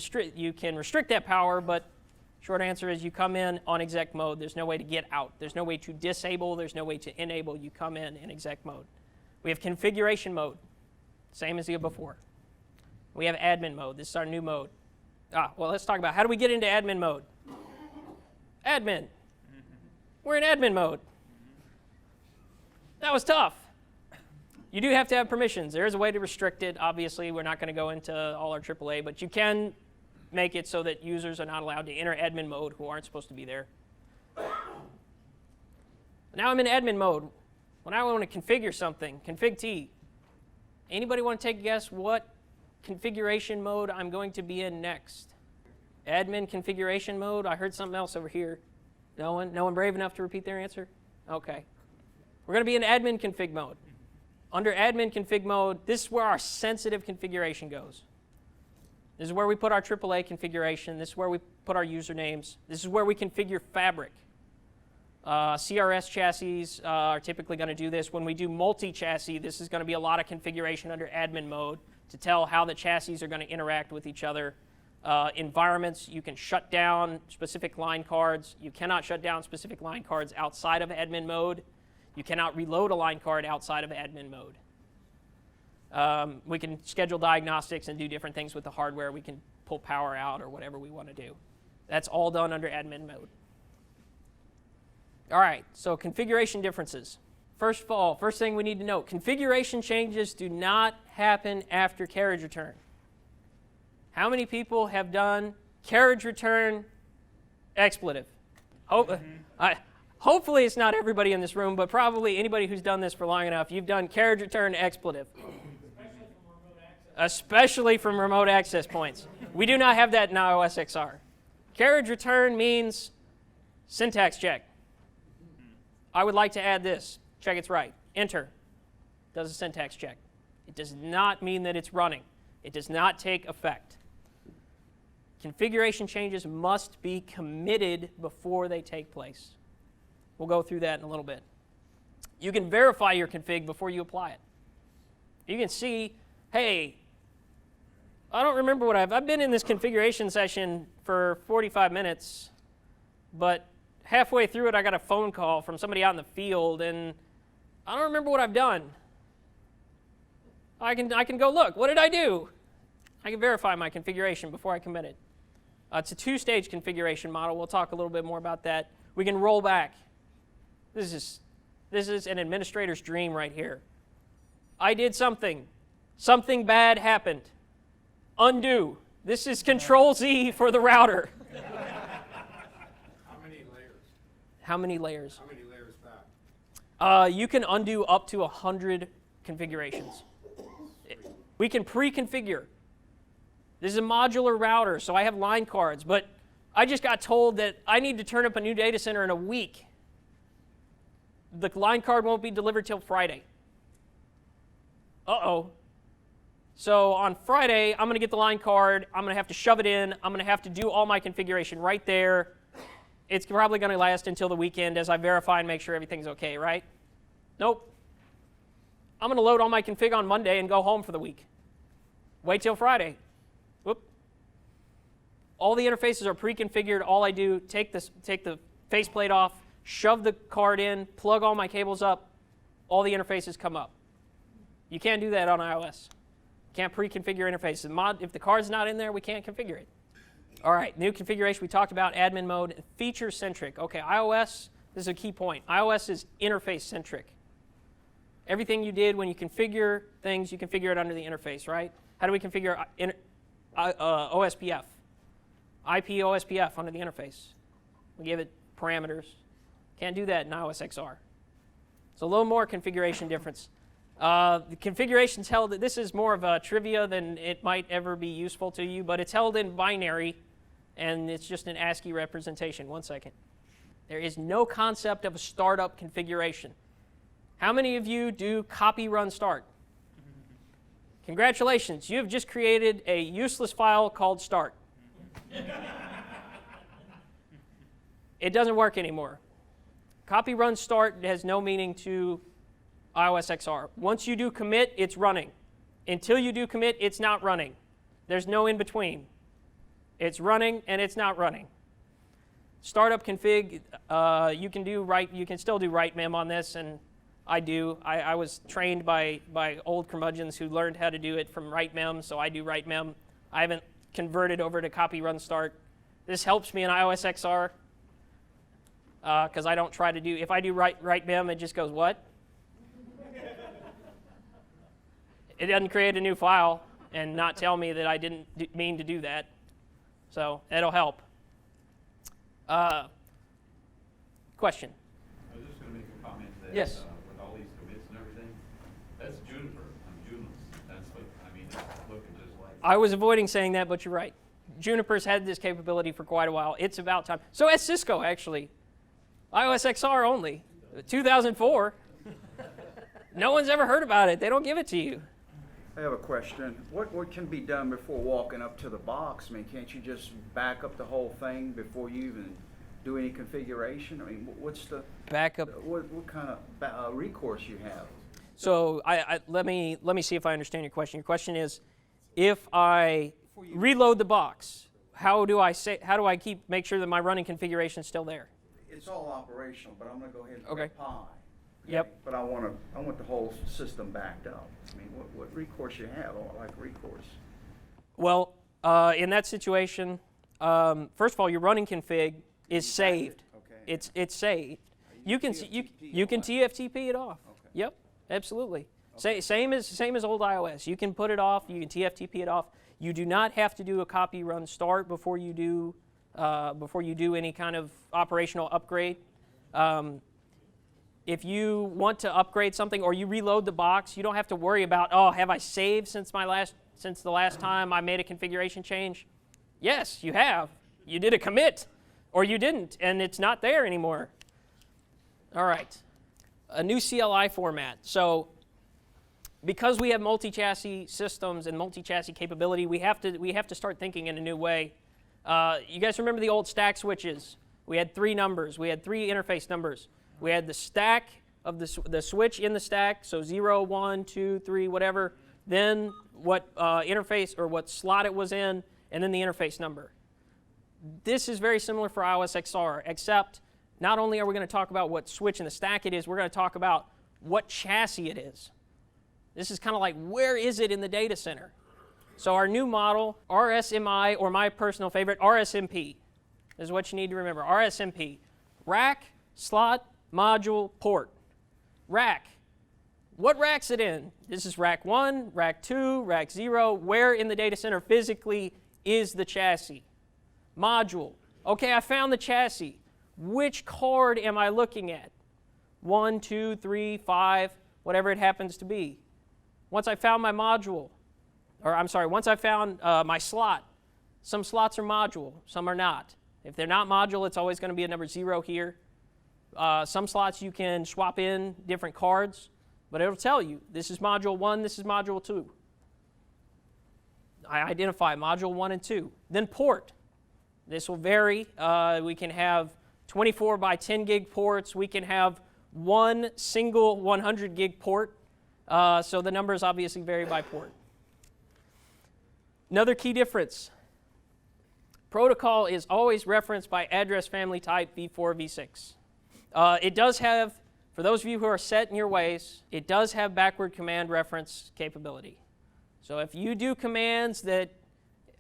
restrict that power, but short answer is you come in on exec mode. There's no way to get out. There's no way to disable. There's no way to enable. You come in exec mode. We have configuration mode, same as the before. We have admin mode. This is our new mode. Well, let's talk about how do we get into admin mode. Admin. We're in admin mode. That was tough. You do have to have permissions. There is a way to restrict it. Obviously, we're not going to go into all our AAA, but you can make it so that users are not allowed to enter admin mode who aren't supposed to be there. Now I'm in admin mode. Well, now I want to configure something, config T. Anybody want to take a guess what configuration mode I'm going to be in next? Admin configuration mode? I heard something else over here. No one brave enough to repeat their answer? Okay. We're going to be in admin config mode. Under admin config mode, this is where our sensitive configuration goes. This is where we put our AAA configuration. This is where we put our usernames. This is where we configure fabric. CRS chassis are typically going to do this. When we do multi-chassis, this is going to be a lot of configuration under admin mode to tell how the chassis are going to interact with each other. Environments, you can shut down specific line cards. You cannot shut down specific line cards outside of admin mode. You cannot reload a line card outside of admin mode. We can schedule diagnostics and do different things with the hardware. We can pull power out or whatever we want to do. That's all done under admin mode. All right, so configuration differences. First of all, first thing we need to know, configuration changes do not happen after carriage return. How many people have done carriage return expletive? Hopefully it's not everybody in this room, but probably anybody who's done this for long enough, you've done carriage return expletive. Especially from remote access points. We do not have that in iOS XR. Carriage return means syntax check. I would like to add this. Check it's right. Enter. Does a syntax check. It does not mean that it's running. It does not take effect. Configuration changes must be committed before they take place. We'll go through that in a little bit. You can verify your config before you apply it. You can see, hey, I don't remember what I've been in this configuration session for 45 minutes, but halfway through it, I got a phone call from somebody out in the field, and I don't remember what I've done. I can go look. What did I do? I can verify my configuration before I commit it. It's a two-stage configuration model. We'll talk a little bit more about that. We can roll back. This is an administrator's dream right here. I did something. Something bad happened. Undo. This is Control-Z for the router. How many layers? How many layers? How many layers back? You can undo up to 100 configurations. We can pre-configure. This is a modular router, so I have line cards, but I just got told that I need to turn up a new data center in a week. The line card won't be delivered till Friday. Uh-oh. So on Friday, I'm going to get the line card. I'm going to have to shove it in. I'm going to have to do all my configuration right there. It's probably going to last until the weekend as I verify and make sure everything's okay, right? Nope. I'm going to load all my config on Monday and go home for the week. Wait till Friday. Whoop. All the interfaces are pre-configured. All I do, take the faceplate off, shove the card in, plug all my cables up, all the interfaces come up. You can't do that on iOS. Can't pre-configure interfaces. If the card's not in there, we can't configure it. All right, new configuration we talked about, admin mode, feature-centric. Okay, iOS, this is a key point. iOS is interface-centric. Everything you did when you configure things, you configure it under the interface, right? How do we configure OSPF? IP OSPF under the interface. We give it parameters. Can't do that in iOS XR. So a little more configuration difference. The configuration's held, this is more of a trivia than it might ever be useful to you, but it's held in binary, and it's just an ASCII representation. 1 second. There is no concept of a startup configuration. How many of you do copy run start? Congratulations, you have just created a useless file called start. It doesn't work anymore. Copy run start has no meaning to iOS XR. Once you do commit, it's running. Until you do commit, it's not running. There's no in between. It's running and it's not running. Startup config, you can still do write mem on this, and I do. I was trained by old curmudgeons who learned how to do it from write mem, so I do write mem. I haven't converted over to copy run start. This helps me in iOS XR because I don't try to do, if I do write mem, it just goes what? It doesn't create a new file and not tell me that I didn't mean to do that. So that'll help. Question? I was just going to make a comment that Yes. with all these commits and everything, that's Juniper. I'm Juneless. That's what, I mean, it's looking just like. I was avoiding saying that, but you're right. Juniper's had this capability for quite a while. It's about time. So has Cisco, actually. iOS XR only. 2004. No one's ever heard about it. They don't give it to you. I have a question. What can be done before walking up to the box? I mean, can't you just back up the whole thing before you even do any configuration? I mean, what's the Backup. what kind of recourse you have? So let me see if I understand your question. Your question is, if I reload the box, how do I make sure that my running configuration is still there? It's all operational, but I'm going to go ahead and Okay. click Pi. Yep. But I want the whole system backed up. I mean, what recourse you have? I don't like recourse. Well, in that situation, first of all, your running config is saved. Okay. It's saved. You can TFTP it off. Okay. Yep, absolutely. Okay. Same as old iOS. You can put it off. You can TFTP it off. You do not have to do a copy run start before you do any kind of operational upgrade. If you want to upgrade something or you reload the box, you don't have to worry about, oh, have I saved since the last time I made a configuration change? Yes, you have. You did a commit, or you didn't, and it's not there anymore. All right, a new CLI format. So because we have multi-chassis systems and multi-chassis capability, we have to start thinking in a new way. You guys remember the old stack switches? We had 3 numbers. We had 3 interface numbers. We had the stack of the switch in the stack, so 0, 1, 2, 3, whatever, then what interface or what slot it was in, and then the interface number. This is very similar for iOS XR, except not only are we going to talk about what switch in the stack it is, we're going to talk about what chassis it is. This is kind of like, where is it in the data center? So our new model, RSMI, or my personal favorite, RSMP. This is what you need to remember, RSMP. Rack, slot, module, port. Rack. What rack's it in? This is rack 1, rack 2, rack 0. Where in the data center physically is the chassis? Module. Okay, I found the chassis. Which card am I looking at? 1, 2, 3, 5, whatever it happens to be. Once I found my module, or I'm sorry, once I found my slot, some slots are module, some are not. If they're not module, it's always going to be a number 0 here. Some slots you can swap in different cards, but it'll tell you, this is module 1, this is module 2. I identify module 1 and 2. Then port. This will vary. We can have 24 by 10 gig ports. We can have one single 100 gig port. So the numbers obviously vary by port. Another key difference. Protocol is always referenced by address family type v4, v6. It does have, for those of you who are set in your ways, it does have backward command reference capability. So if you do commands that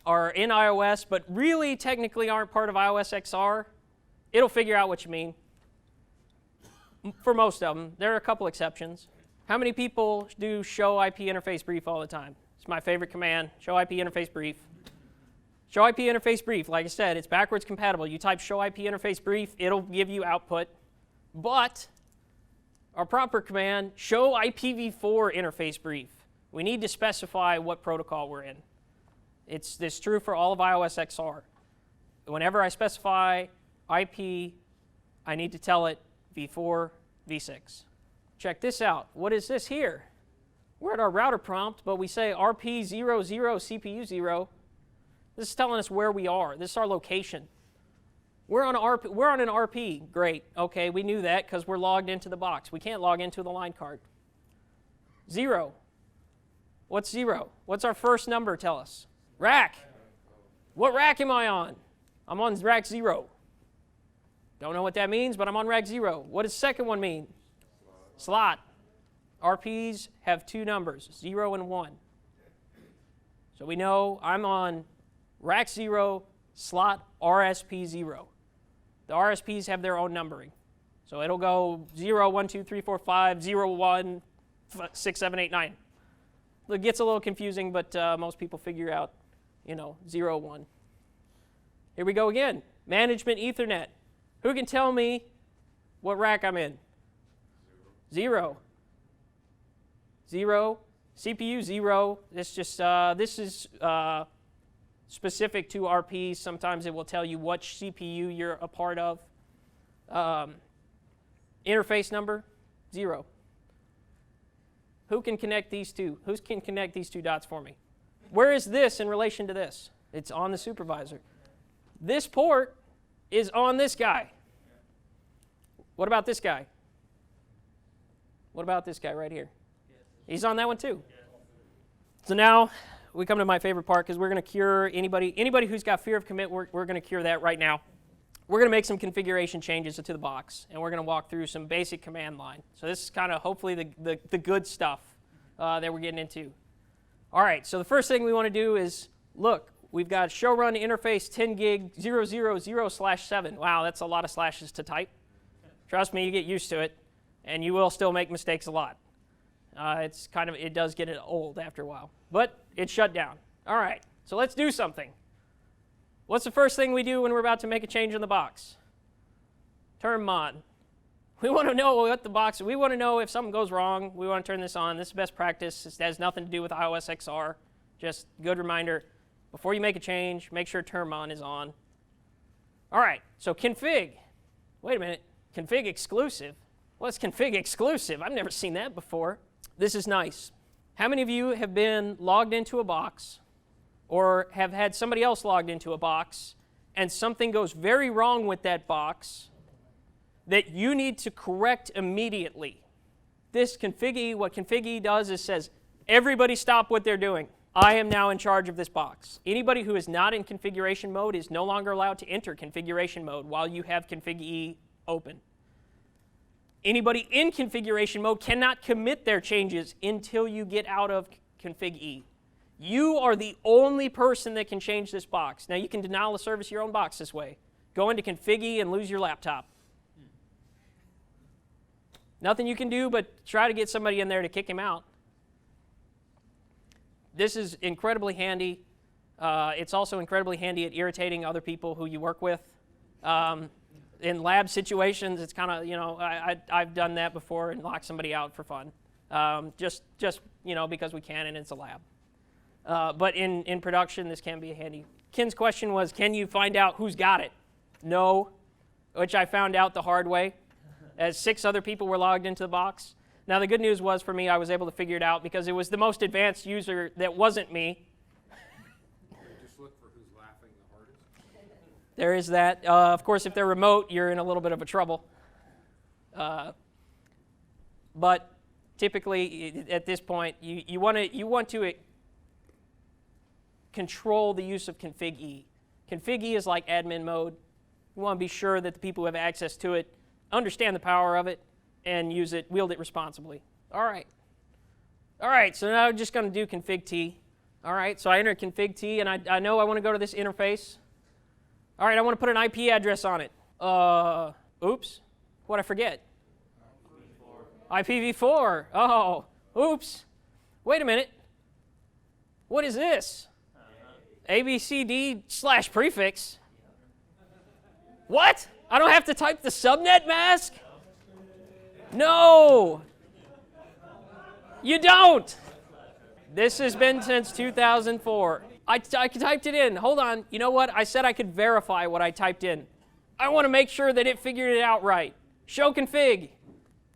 are in iOS but really technically aren't part of iOS XR, it'll figure out what you mean. For most of them. There are a couple exceptions. How many people do show IP interface brief all the time? It's my favorite command, show IP interface brief. Show IP interface brief, like I said, it's backwards compatible. You type show IP interface brief, it'll give you output. But our proper command, show IPv4 interface brief. We need to specify what protocol we're in. This is true for all of iOS XR. Whenever I specify IP, I need to tell it v4, v6. Check this out. What is this here? We're at our router prompt, but we say RP00 CPU 0. This is telling us where we are. This is our location. We're on an RP. Great. Okay, we knew that because we're logged into the box. We can't log into the line card. 0. What's 0? What's our first number tell us? Rack. What rack am I on? I'm on rack 0. Don't know what that means, but I'm on rack 0. What does the second one mean? Slot. RPs have two numbers, 0 and 1. So we know I'm on rack 0, slot RSP 0. The RSPs have their own numbering. So it'll go 0, 1, 2, 3, 4, 5, 0, 1, 6, 7, 8, 9. It gets a little confusing, but most people figure out, 0, 1. Here we go again. Management Ethernet. Who can tell me what rack I'm in? 0. 0. CPU 0. This is specific to RPs. Sometimes it will tell you which CPU you're a part of. Interface number 0. Who can connect these two? Who can connect these two dots for me? Where is this in relation to this? It's on the supervisor. This port is on this guy. What about this guy? What about this guy right here? He's on that one too. So now we come to my favorite part because we're going to cure anybody who's got fear of commit, we're going to cure that right now. We're going to make some configuration changes to the box, and we're going to walk through some basic command line. So this is kind of hopefully the good stuff that we're getting into. All right, so the first thing we want to do is, look, we've got show run interface 10 gig 000/7. Wow, that's a lot of slashes to type. Trust me, you get used to it, and you will still make mistakes a lot. It does get old after a while, but it's shut down. All right, so let's do something. What's the first thing we do when we're about to make a change in the box? Turn mod. We want to know what the box, we want to know if something goes wrong. We want to turn this on. This is best practice. This has nothing to do with iOS XR. Just good reminder, before you make a change, make sure turn on is on. All right, so config. Wait a minute, config exclusive? What's config exclusive? I've never seen that before. This is nice. How many of you have been logged into a box or have had somebody else logged into a box and something goes very wrong with that box that you need to correct immediately? This config, what config does is says, everybody stop what they're doing. I am now in charge of this box. Anybody who is not in configuration mode is no longer allowed to enter configuration mode while you have config open. Anybody in configuration mode cannot commit their changes until you get out of config. You are the only person that can change this box. Now, you can denial of service your own box this way. Go into config and lose your laptop. Nothing you can do but try to get somebody in there to kick him out. This is incredibly handy. It's also incredibly handy at irritating other people who you work with. In lab situations, it's kind of, you know, I've done that before and locked somebody out for fun. Just you know, because we can and it's a lab. But in production, this can be handy. Ken's question was, can you find out who's got it? No, which I found out the hard way, as 6 other people were logged into the box. Now, the good news was for me, I was able to figure it out because it was the most advanced user that wasn't me. Just look for who's laughing the hardest. There is that. Of course, if they're remote, you're in a little bit of a trouble. But typically, at this point, you want to control the use of config E. Config E is like admin mode. You want to be sure that the people who have access to it understand the power of it and use it, wield it responsibly. All right, so now I'm just going to do config T. All right, so I enter config T, and I know I want to go to this interface. All right, I want to put an IP address on it. Oops, what'd I forget? IPv4. Oh, oops. Wait a minute. What is this? ABCD/prefix. What? I don't have to type the subnet mask? No. You don't. This has been since 2004. I typed it in. Hold on. You know what? I said I could verify what I typed in. I want to make sure that it figured it out right. Show config.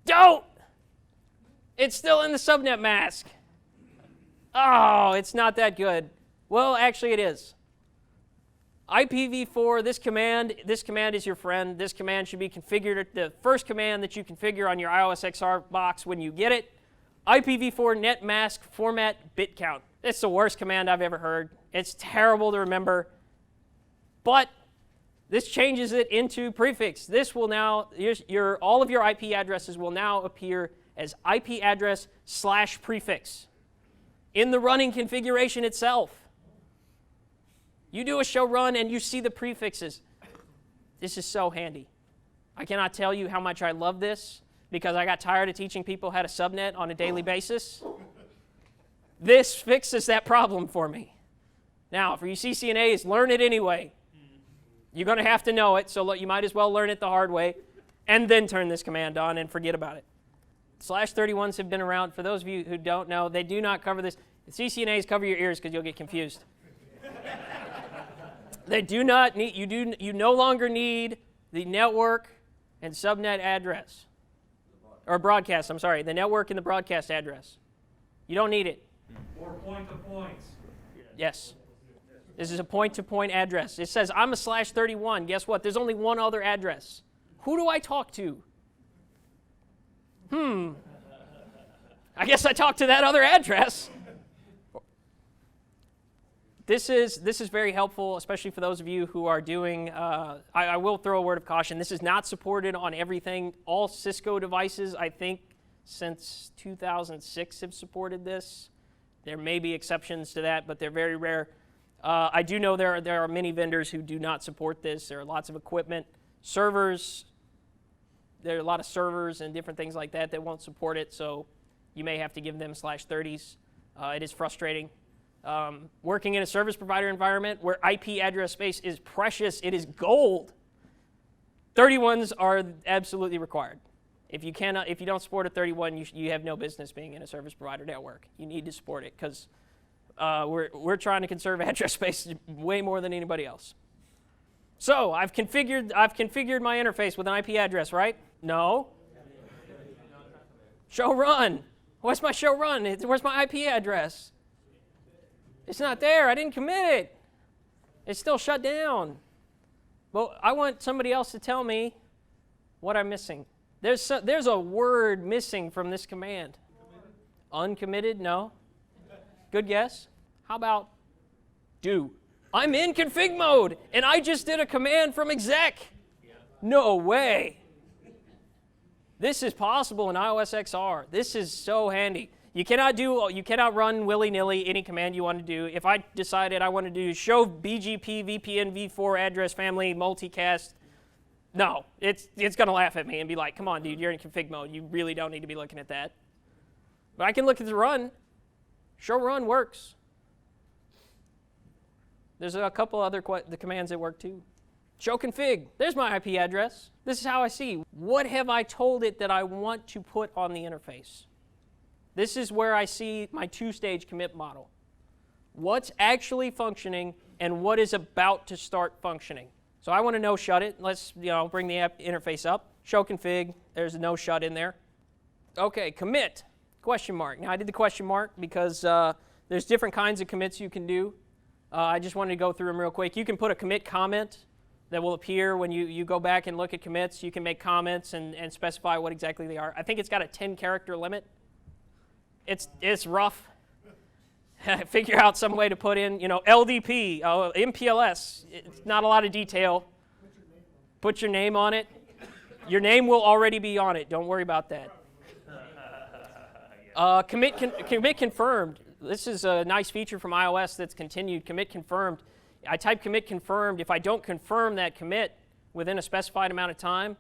Don't. It's still in the subnet mask. Oh, it's not that good. Well, actually it is. IPv4, this command is your friend. This command should be configured, the first command that you configure on your iOS XR box when you get it. IPv4 net mask format bit count. It's the worst command I've ever heard. It's terrible to remember. But this changes it into prefix. This will now, all of your IP addresses will now appear as IP address / prefix in the running configuration itself. You do a show run and you see the prefixes. This is so handy. I cannot tell you how much I love this because I got tired of teaching people how to subnet on a daily basis. This fixes that problem for me. Now, for you CCNAs, learn it anyway. You're going to have to know it, so you might as well learn it the hard way and then turn this command on and forget about it. /31s have been around. For those of you who don't know, they do not cover this. CCNAs, cover your ears because you'll get confused. They do not need, you no longer need the network and subnet address. Or broadcast, I'm sorry, the network and the broadcast address. You don't need it. Or point-to-points. Yes. This is a point-to-point address. It says, I'm a /31. Guess what? There's only one other address. Who do I talk to? I guess I talk to that other address. This is very helpful, especially for those of you who are doing, I will throw a word of caution. This is not supported on everything. All Cisco devices, I think, since 2006 have supported this. There may be exceptions to that, but they're very rare. I do know there are many vendors who do not support this. There are lots of equipment. Servers, there are a lot of servers and different things like that that won't support it, so you may have to give them /30s. It is frustrating. Working in a service provider environment where IP address space is precious, it is gold. 31s are absolutely required. If you don't support a 31, you have no business being in a service provider network. You need to support it because we're trying to conserve address space way more than anybody else. So I've configured my interface with an IP address, right? No. Show run. What's my show run? Where's my IP address? It's not there. I didn't commit it. It's still shut down. Well, I want somebody else to tell me what I'm missing. There's a word missing from this command. Uncommitted? No. Good guess. How about do? I'm in config mode, and I just did a command from exec. No way. This is possible in iOS XR. This is so handy. You cannot run willy-nilly any command you want to do. If I decided I want to do show BGP VPN v4 address family multicast, no, it's going to laugh at me and be like, come on, dude, you're in config mode. You really don't need to be looking at that. But I can look at the run. Show run works. There's a couple other the commands that work too. Show config. There's my IP address. This is how I see. What have I told it that I want to put on the interface? This is where I see my two-stage commit model. What's actually functioning and what is about to start functioning. So I want to no shut it. Let's bring the app interface up. Show config. There's a no shut in there. Okay, commit. Question mark. Now I did the question mark because there's different kinds of commits you can do. I just wanted to go through them real quick. You can put a commit comment that will appear when you go back and look at commits. You can make comments and specify what exactly they are. I think it's got a 10-character limit. It's rough. Figure out some way to put in, LDP, MPLS. It's not a lot of detail. Put your name on it. Your name will already be on it. Don't worry about that. Commit confirmed. This is a nice feature from iOS that's continued. Commit confirmed. I type commit confirmed. If I don't confirm that commit within a specified amount of time,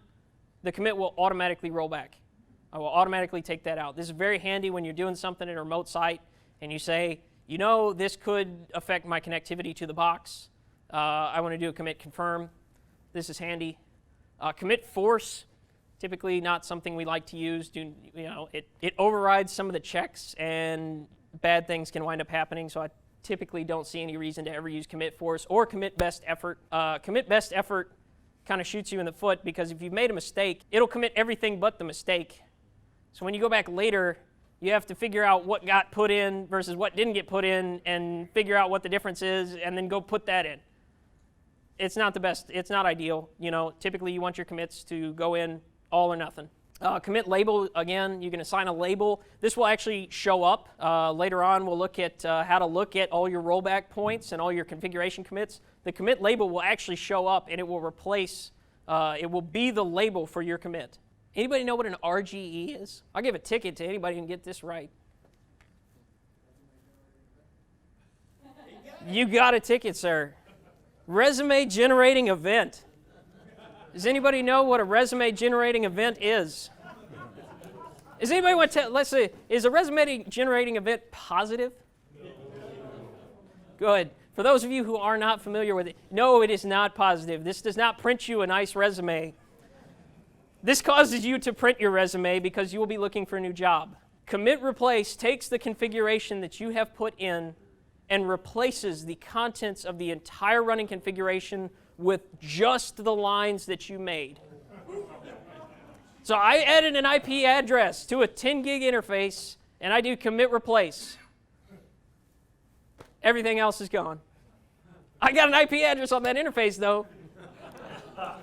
the commit will automatically roll back. I will automatically take that out. This is very handy when you're doing something at a remote site and you say, this could affect my connectivity to the box. I want to do a commit confirm. This is handy. Commit force, typically not something we like to use. It overrides some of the checks and bad things can wind up happening, so I typically don't see any reason to ever use commit force or commit best effort. Commit best effort kind of shoots you in the foot because if you've made a mistake, it'll commit everything but the mistake. So when you go back later, you have to figure out what got put in versus what didn't get put in and figure out what the difference is and then go put that in. It's not the best. It's not ideal. Typically you want your commits to go in all or nothing. Commit label, again, you can assign a label. This will actually show up. Later on, we'll look at how to look at all your rollback points and all your configuration commits. The commit label will actually show up, and it will replace, it will be the label for your commit. Anybody know what an RGE is? I'll give a ticket to anybody who can get this right. You got a ticket, sir. Resume generating event. Does anybody know what a resume generating event is? Does anybody want to let's see, is a resume generating event positive? Good. For those of you who are not familiar with it, no, it is not positive. This does not print you a nice resume. This causes you to print your resume because you will be looking for a new job. Commit replace takes the configuration that you have put in and replaces the contents of the entire running configuration with just the lines that you made. So I added an IP address to a 10 gig interface and I do commit replace. Everything else is gone. I got an IP address on that interface though.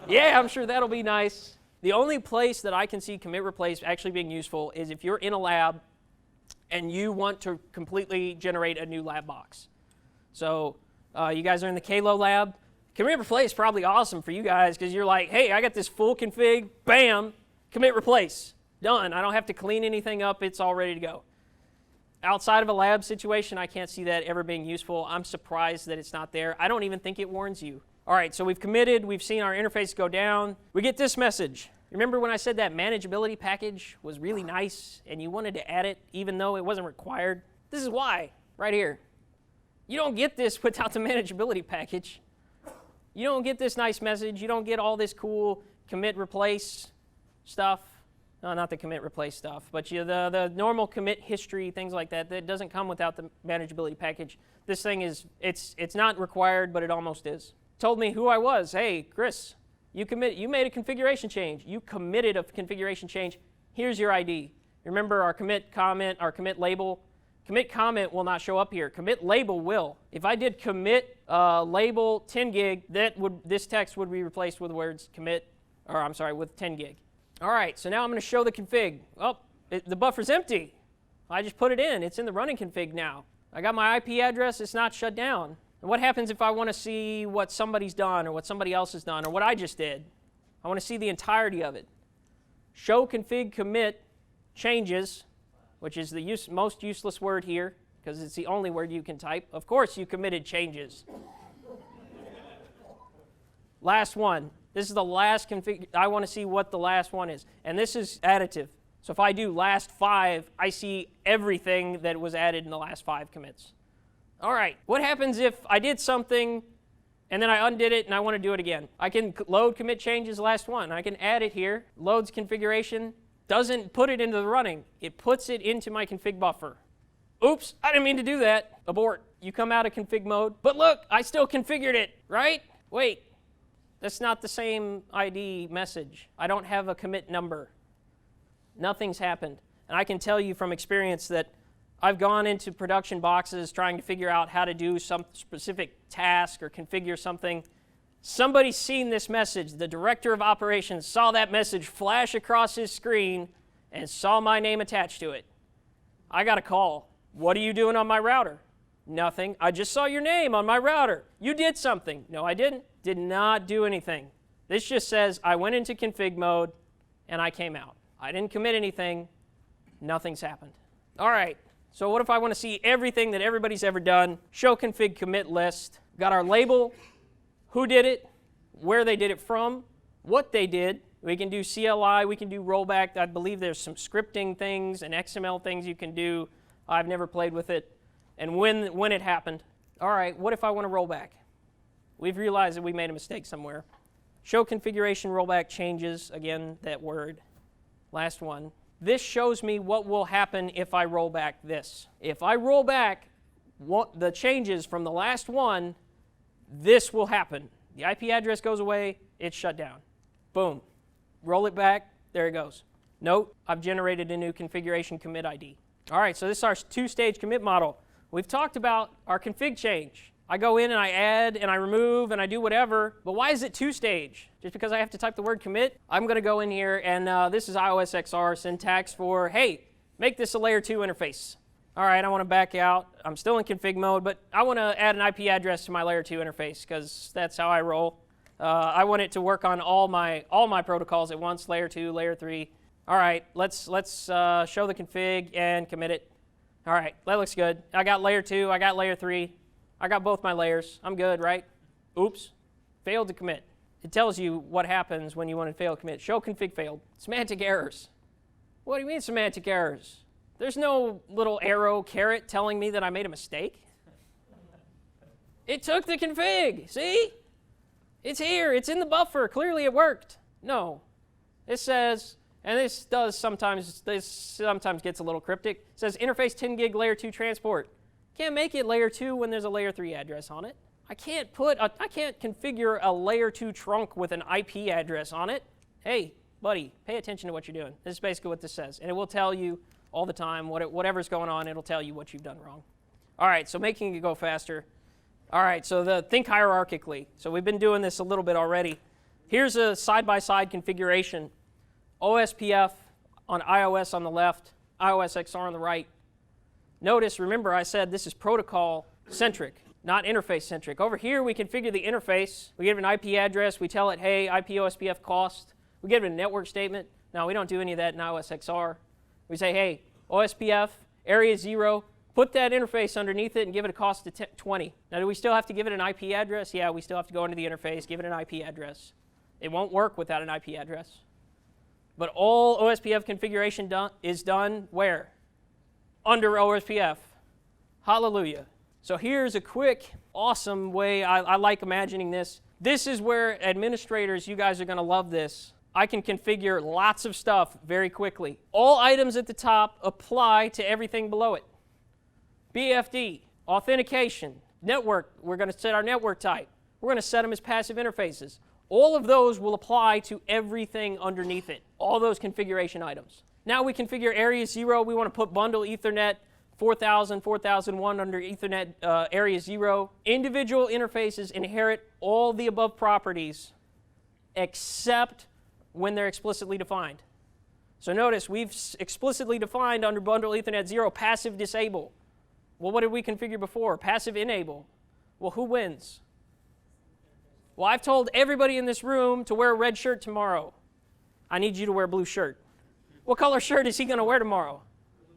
Yeah, I'm sure that'll be nice. The only place that I can see commit replace actually being useful is if you're in a lab and you want to completely generate a new lab box. So you guys are in the Kalo lab. Commit replace is probably awesome for you guys because you're like, hey, I got this full config, bam, commit replace, done. I don't have to clean anything up, it's all ready to go. Outside of a lab situation, I can't see that ever being useful. I'm surprised that it's not there. I don't even think it warns you. All right, so we've committed, we've seen our interface go down. We get this message. Remember when I said that manageability package was really nice and you wanted to add it even though it wasn't required? This is why, right here. You don't get this without the manageability package. You don't get this nice message. You don't get all this cool commit replace stuff. No, not the commit replace stuff, but the normal commit history, things like that. That doesn't come without the manageability package. This thing is, it's not required, but it almost is. Told me who I was. Hey, Chris, you made a configuration change. You committed a configuration change. Here's your ID. Remember our commit comment, our commit label. Commit comment will not show up here. Commit label will. If I did commit label 10 gig, this text would be replaced with words commit, with 10 gig. All right, so now I'm going to show the config. Oh, the buffer's empty. I just put it in. It's in the running config now. I got my IP address. It's not shut down. And what happens if I want to see what somebody's done or what somebody else has done or what I just did? I want to see the entirety of it. Show config commit changes. which is the most useless word here, because it's the only word you can type. Of course, you committed changes. Last one. This is the last config. I want to see what the last one is. And this is additive. So if I do last 5, I see everything that was added in the last 5 commits. All right, what happens if I did something and then I undid it and I want to do it again? I can load commit changes last one. I can add it here. Loads configuration. Doesn't put it into the running. It puts it into my config buffer. Oops, I didn't mean to do that. Abort. You come out of config mode. But look, I still configured it, right? Wait, that's not the same ID message. I don't have a commit number. Nothing's happened. And I can tell you from experience that I've gone into production boxes trying to figure out how to do some specific task or configure something. Somebody's seen this message. The director of operations saw that message flash across his screen and saw my name attached to it. I got a call. What are you doing on my router? Nothing. I just saw your name on my router. You did something. No, I didn't. Did not do anything. This just says I went into config mode and I came out. I didn't commit anything. Nothing's happened. All right. So what if I want to see everything that everybody's ever done? Show config commit list. Got our label, who did it, where they did it from, what they did. We can do CLI, we can do rollback. I believe there's some scripting things and XML things you can do. I've never played with it. And when it happened. All right, what if I want to roll back? We've realized that we made a mistake somewhere. Show configuration rollback changes, again, that word. Last one. This shows me what will happen if I roll back this. If I roll back the changes from the last one, this will happen. The IP address goes away, it's shut down. Boom. Roll it back, there it goes. Note, I've generated a new configuration commit ID. All right, so this is our 2-stage commit model. We've talked about our config change. I go in and I add and I remove and I do whatever, but why is it 2-stage? Just because I have to type the word commit? I'm going to go in here and this is iOS XR syntax for, hey, make this a layer 2 interface. All right, I want to back out. I'm still in config mode, but I want to add an IP address to my layer 2 interface because that's how I roll. I want it to work on all my protocols at once, layer 2, layer 3. All right, let's show the config and commit it. All right, that looks good. I got layer 2, I got layer 3. I got both my layers. I'm good, right? Oops, failed to commit. It tells you what happens when you want to fail to commit. Show config failed. Semantic errors. What do you mean semantic errors? There's no little arrow caret telling me that I made a mistake. It took the config, see? It's here, it's in the buffer, clearly it worked. No, it says, and this sometimes gets a little cryptic, it says interface 10 gig layer 2 transport. Can't make it layer 2 when there's a layer 3 address on it. I can't configure a layer 2 trunk with an IP address on it. Hey, buddy, pay attention to what you're doing. This is basically what this says. And it will tell you all the time, whatever's going on, it'll tell you what you've done wrong. All right, so making it go faster. All right, so think hierarchically. So we've been doing this a little bit already. Here's a side-by-side configuration. OSPF on iOS on the left, iOS XR on the right. Notice, remember I said this is protocol-centric, not interface-centric. Over here, we configure the interface. We give it an IP address. We tell it, hey, IP OSPF cost. We give it a network statement. Now, we don't do any of that in iOS XR. We say, hey, OSPF, area 0, put that interface underneath it and give it a cost of 20. Now, do we still have to give it an IP address? Yeah, we still have to go into the interface, give it an IP address. It won't work without an IP address. But all OSPF configuration is done where? Under OSPF. Hallelujah. So here's a quick, awesome way. I like imagining this. This is where administrators, you guys are going to love this. I can configure lots of stuff very quickly. All items at the top apply to everything below it. BFD, authentication, network. We're going to set our network type. We're going to set them as passive interfaces. All of those will apply to everything underneath it. All those configuration items. Now we configure area 0. We want to put bundle Ethernet 4000, 4001 under Ethernet area 0. Individual interfaces inherit all the above properties except when they're explicitly defined. So notice we've explicitly defined under bundle Ethernet 0 passive disable. Well, what did we configure before? Passive enable. Well, who wins? Well, I've told everybody in this room to wear a red shirt tomorrow. I need you to wear a blue shirt. What color shirt is he going to wear tomorrow?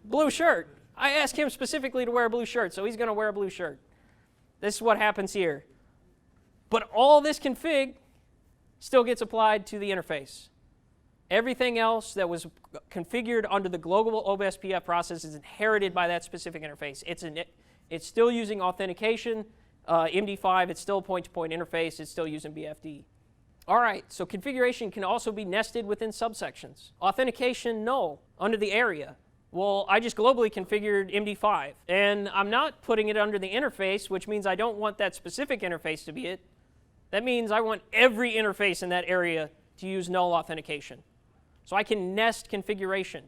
Blue shirt. I asked him specifically to wear a blue shirt, so he's going to wear a blue shirt. This is what happens here. But all this config still gets applied to the interface. Everything else that was configured under the global OSPF process is inherited by that specific interface. It's still using authentication. MD5, it's still a point-to-point interface. It's still using BFD. All right, so configuration can also be nested within subsections. Authentication, null, under the area. Well, I just globally configured MD5, and I'm not putting it under the interface, which means I don't want that specific interface to be it. That means I want every interface in that area to use null authentication. So I can nest configuration.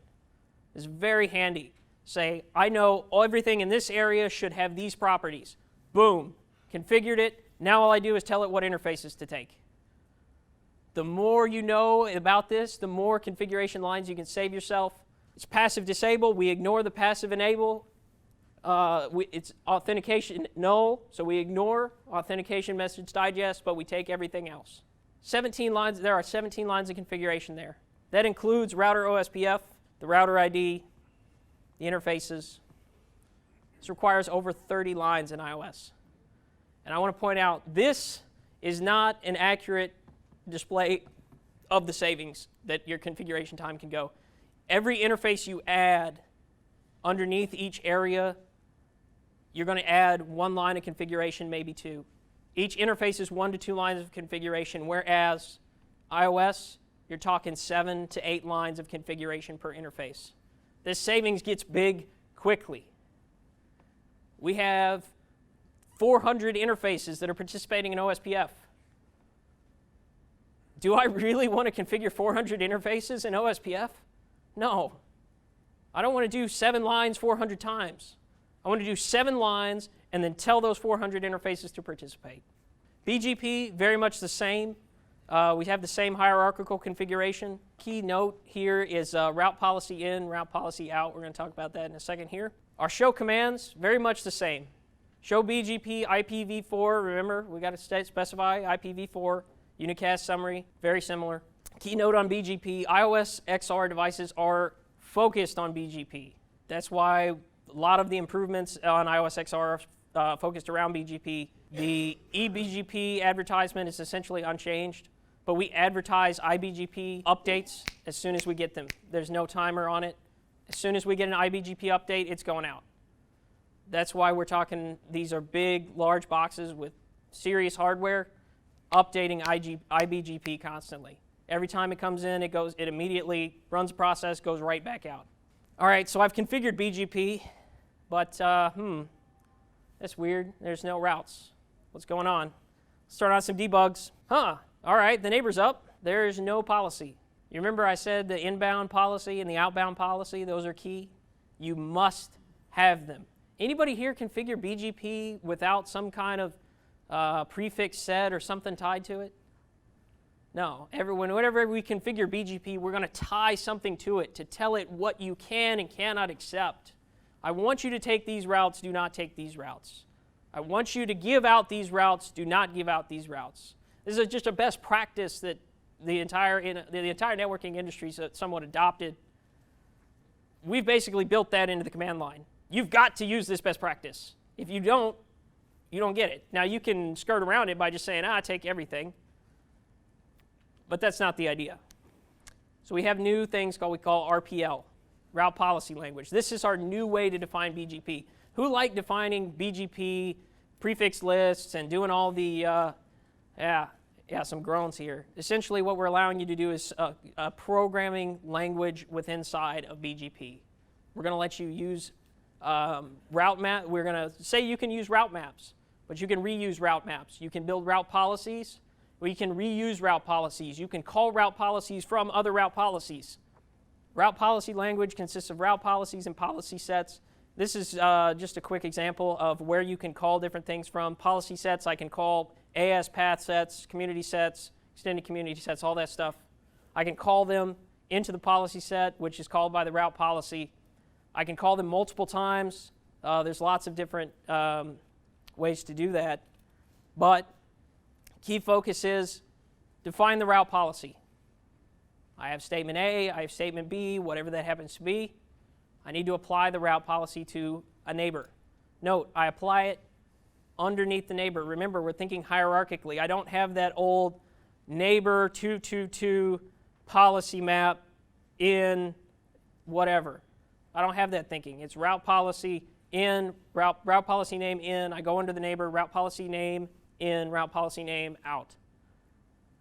It's very handy. Say, I know everything in this area should have these properties. Boom, configured it. Now all I do is tell it what interfaces to take. The more you know about this, the more configuration lines you can save yourself. It's passive disable. We ignore the passive enable. It's authentication null, so we ignore authentication message digest, but we take everything else. 17 lines. There are 17 lines of configuration there. That includes router OSPF, the router ID, the interfaces. This requires over 30 lines in iOS. And I want to point out, this is not an accurate display of the savings that your configuration time can go. Every interface you add underneath each area, you're going to add 1 line of configuration, maybe 2. Each interface is 1 to 2 lines of configuration, whereas iOS, you're talking 7 to 8 lines of configuration per interface. This savings gets big quickly. We have 400 interfaces that are participating in OSPF. Do I really want to configure 400 interfaces in OSPF? No. I don't want to do 7 lines 400 times. I want to do 7 lines and then tell those 400 interfaces to participate. BGP, very much the same. We have the same hierarchical configuration. Key note here is route policy in, route policy out. We're going to talk about that in a second here. Our show commands, very much the same. Show BGP IPv4, remember, we got to specify IPv4, unicast summary, very similar. Keynote on BGP, iOS XR devices are focused on BGP. That's why a lot of the improvements on iOS XR are focused around BGP. The eBGP advertisement is essentially unchanged, but we advertise iBGP updates as soon as we get them. There's no timer on it. As soon as we get an iBGP update, it's going out. That's why we're talking, these are big, large boxes with serious hardware, updating iBGP constantly. Every time it comes in, it immediately runs a process, goes right back out. All right, so I've configured BGP, but that's weird. There's no routes. What's going on? Let's start on some debugs. All right, the neighbor's up. There's no policy. You remember I said the inbound policy and the outbound policy, those are key? You must have them. Anybody here configure BGP without some kind of prefix set or something tied to it? No, whenever we configure BGP, we're going to tie something to it to tell it what you can and cannot accept. I want you to take these routes, do not take these routes. I want you to give out these routes, do not give out these routes. This is just a best practice that the entire networking industry is somewhat adopted. We've basically built that into the command line. You've got to use this best practice. If you don't get it. Now you can skirt around it by just saying, take everything. But that's not the idea. So we have new things we call RPL, Route Policy Language. This is our new way to define BGP. Who liked defining BGP prefix lists and doing all the, some groans here. Essentially what we're allowing you to do is a programming language within inside of BGP. We're going to let you use route map. We're going to say you can use route maps, but you can reuse route maps. You can build route policies. We can reuse route policies. You can call route policies from other route policies. Route policy language consists of route policies and policy sets. This is just a quick example of where you can call different things from. Policy sets, I can call AS path sets, community sets, extended community sets, all that stuff. I can call them into the policy set, which is called by the route policy. I can call them multiple times. There's lots of different ways to do that. But key focus is define the route policy. I have statement A, I have statement B, whatever that happens to be. I need to apply the route policy to a neighbor. Note, I apply it underneath the neighbor. Remember, we're thinking hierarchically. I don't have that old neighbor 222 policy map in whatever. I don't have that thinking. It's route policy in, route policy name in. I go under the neighbor, route policy name in, route policy name out.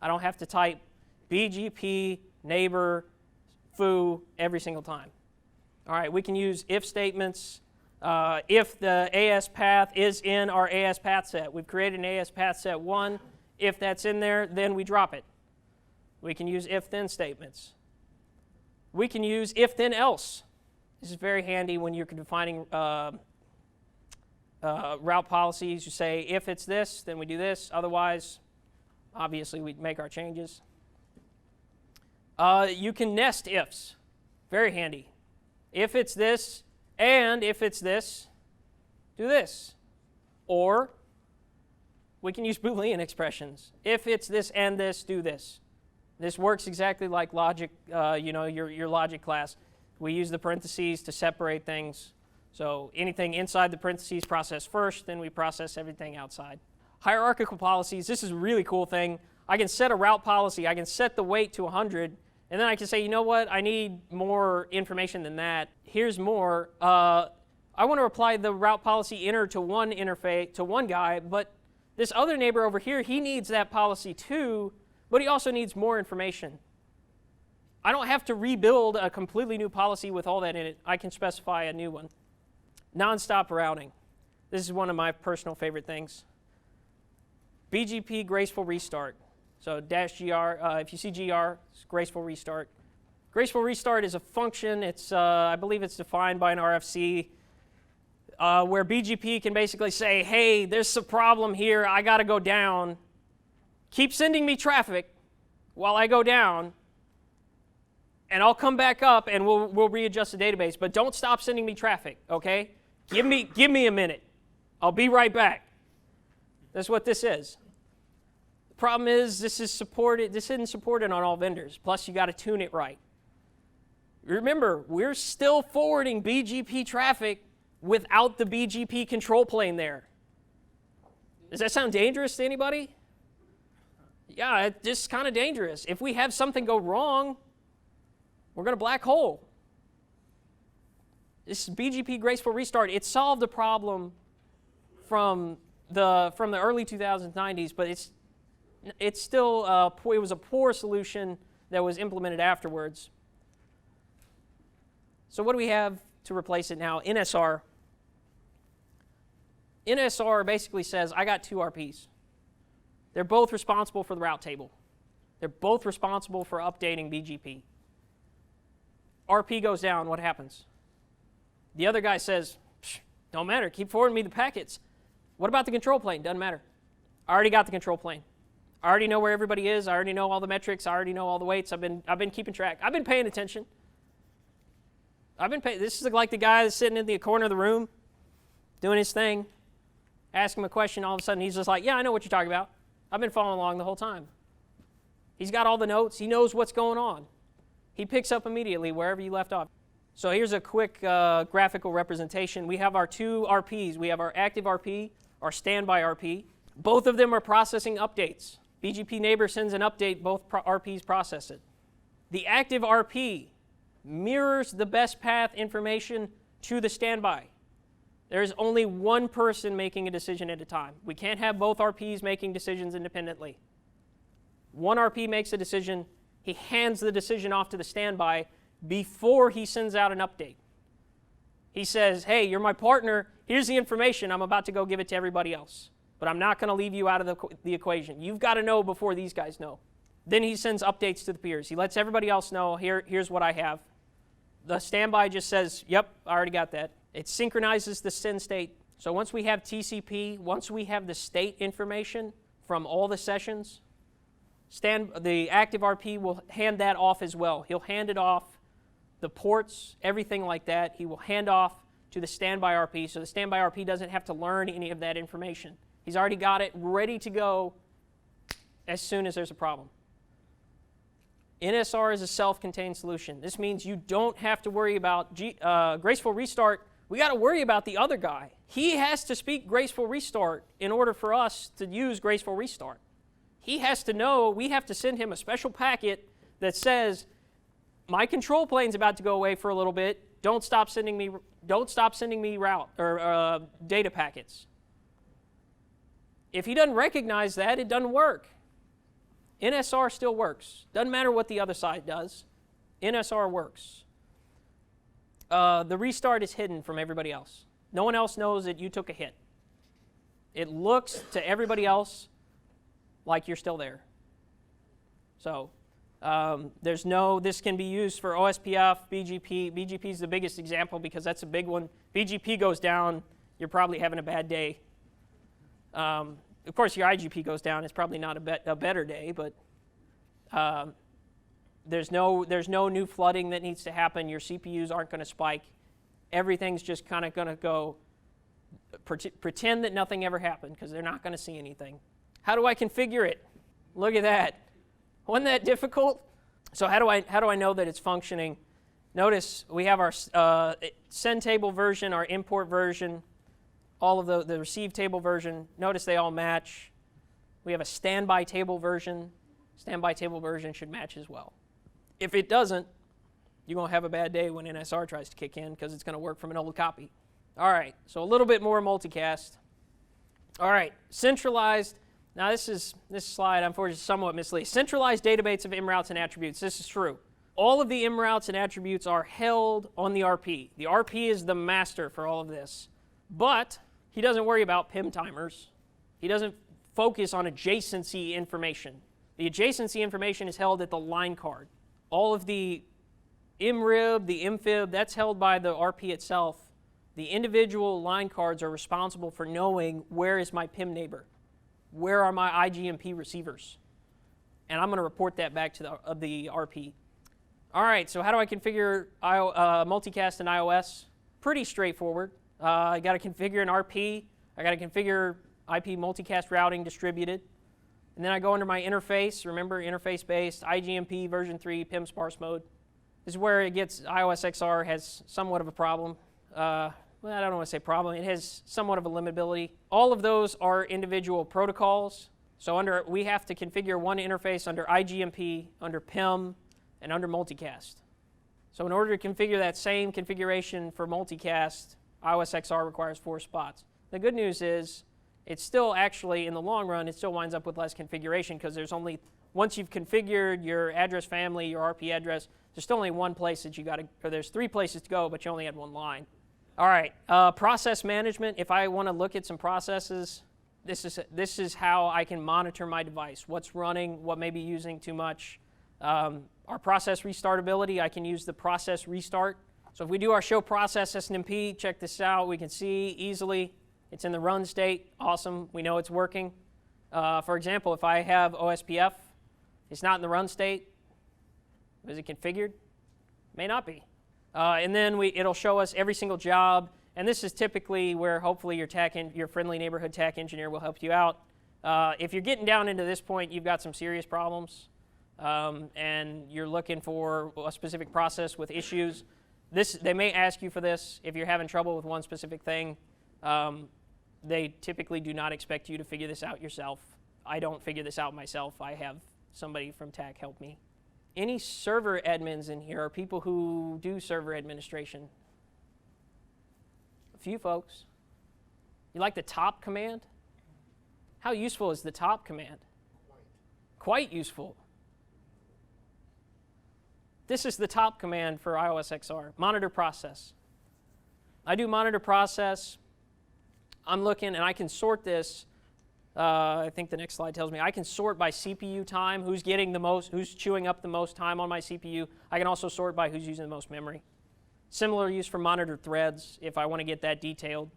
I don't have to type BGP neighbor foo every single time. All right, we can use if statements. If the AS path is in our AS path set. We've created an AS path set 1. If that's in there, then we drop it. We can use if-then statements. We can use if-then else. This is very handy when you're defining route policies. You say, if it's this, then we do this. Otherwise, obviously, we make our changes. You can nest ifs. Very handy. If it's this, and if it's this, do this. Or we can use Boolean expressions. If it's this and this, do this. This works exactly like logic, your logic class. We use the parentheses to separate things. So anything inside the parentheses process first, then we process everything outside. Hierarchical policies, this is a really cool thing. I can set a route policy. I can set the weight to 100. And then I can say, you know what, I need more information than that. Here's more. I want to apply the route policy inner to one interface, to one guy, but this other neighbor over here, he needs that policy too, but he also needs more information. I don't have to rebuild a completely new policy with all that in it. I can specify a new one. Nonstop routing. This is one of my personal favorite things. BGP graceful restart. So -gr, if you see gr, it's graceful restart. Graceful restart is a function. It's, I believe it's defined by an RFC, where BGP can basically say, hey, there's a problem here. I got to go down. Keep sending me traffic while I go down, and I'll come back up and we'll readjust the database. But don't stop sending me traffic, okay? Give me a minute. I'll be right back. That's what this is. Problem is, this isn't supported on all vendors. Plus, you got to tune it right. Remember, we're still forwarding BGP traffic without the BGP control plane there. Does that sound dangerous to anybody? Yeah, it's just kind of dangerous. If we have something go wrong, we're going to black hole. This BGP graceful restart, it solved a problem from the early 2090s, but it's still it was a poor solution that was implemented afterwards. So what do we have to replace it now? NSR. NSR basically says I got two RPs. They're both responsible for the route table. They're both responsible for updating BGP. RP goes down, what happens? The other guy says, don't matter, keep forwarding me the packets. What about the control plane? Doesn't matter. I already got the control plane. I already know where everybody is. I already know all the metrics. I already know all the weights. I've been keeping track. I've been paying attention. This is like the guy that's sitting in the corner of the room doing his thing. Ask him a question, all of a sudden he's just like, yeah, I know what you're talking about. I've been following along the whole time. He's got all the notes. He knows what's going on. He picks up immediately wherever you left off. So here's a quick graphical representation. We have our two RPs. We have our active RP, our standby RP. Both of them are processing updates. BGP neighbor sends an update, both RPs process it. The active RP mirrors the best path information to the standby. There's only one person making a decision at a time. We can't have both RPs making decisions independently. One RP makes a decision. He hands the decision off to the standby before he sends out an update. He says, hey, you're my partner. Here's the information. I'm about to go give it to everybody else. But I'm not going to leave you out of the equation. You've got to know before these guys know. Then he sends updates to the peers. He lets everybody else know, here's what I have. The standby just says, yep, I already got that. It synchronizes the send state. So once we have TCP, once we have the state information from all the sessions, the active RP will hand that off as well. He'll hand it off, the ports, everything like that. He will hand off to the standby RP, so the standby RP doesn't have to learn any of that information. He's already got it ready to go as soon as there's a problem. NSR is a self-contained solution. This means you don't have to worry about graceful restart. We got to worry about the other guy. He has to speak graceful restart in order for us to use graceful restart. He has to know we have to send him a special packet that says, my control plane's about to go away for a little bit. Don't stop sending me route or data packets. If he doesn't recognize that, it doesn't work. NSR still works. Doesn't matter what the other side does. NSR works. The restart is hidden from everybody else. No one else knows that you took a hit. It looks to everybody else like you're still there. So this can be used for OSPF, BGP. BGP is the biggest example because that's a big one. BGP goes down, you're probably having a bad day. Of course, your IGP goes down, it's probably not a better day, but there's no new flooding that needs to happen. Your CPUs aren't going to spike. Everything's just kind of going to go, pretend that nothing ever happened because they're not going to see anything. How do I configure it? Look at that. Wasn't that difficult? So how do I know that it's functioning? Notice we have our send table version, our import version, all of the receive table version. Notice they all match. We have a standby table version. Standby table version should match as well. If it doesn't, you're going to have a bad day when NSR tries to kick in because it's going to work from an old copy. All right, so a little bit more multicast. All right, centralized. Now this slide, unfortunately, is somewhat misleading. Centralized database of MRoutes and attributes. This is true. All of the MRoutes and attributes are held on the RP. The RP is the master for all of this. But he doesn't worry about PIM timers. He doesn't focus on adjacency information. The adjacency information is held at the line card. All of the MRIB, the MFIB, that's held by the RP itself. The individual line cards are responsible for knowing where is my PIM neighbor. Where are my IGMP receivers? And I'm going to report that back to the RP. All right, so how do I configure multicast in iOS? Pretty straightforward. I got to configure an RP. I got to configure IP multicast routing distributed. And then I go under my interface. Remember, interface-based, IGMP version 3, PIM sparse mode. This is where it gets, iOS XR has somewhat of a problem. Well, I don't want to say problem. It has somewhat of a limitability. All of those are individual protocols. So we have to configure one interface under IGMP, under PIM, and under multicast. So in order to configure that same configuration for multicast, iOS XR requires 4 spots. The good news is it's still actually, in the long run, it still winds up with less configuration because there's only, once you've configured your address family, your RP address, there's still only one place that you got to, or there's 3 places to go, but you only had 1 line. All right, process management. If I want to look at some processes, this is how I can monitor my device. What's running, what may be using too much. Our process restartability, I can use the process restart. So if we do our show process SNMP, check this out. We can see easily it's in the run state. Awesome, we know it's working. For example, if I have OSPF, it's not in the run state. Is it configured? May not be. And then it'll show us every single job. And this is typically where hopefully your friendly neighborhood TAC engineer will help you out. If you're getting down into this point, you've got some serious problems, and you're looking for a specific process with issues. They may ask you for this if you're having trouble with one specific thing. They typically do not expect you to figure this out yourself. I don't figure this out myself. I have somebody from TAC help me. Any server admins in here, or people who do server administration? A few folks. You like the top command? How useful is the top command? Quite useful. This is the top command for iOS XR, monitor process. I do monitor process. I'm looking, and I can sort this. I think the next slide tells me I can sort by CPU time, who's getting the most, who's chewing up the most time on my CPU. I can also sort by who's using the most memory. Similar use for monitor threads if I want to get that detailed.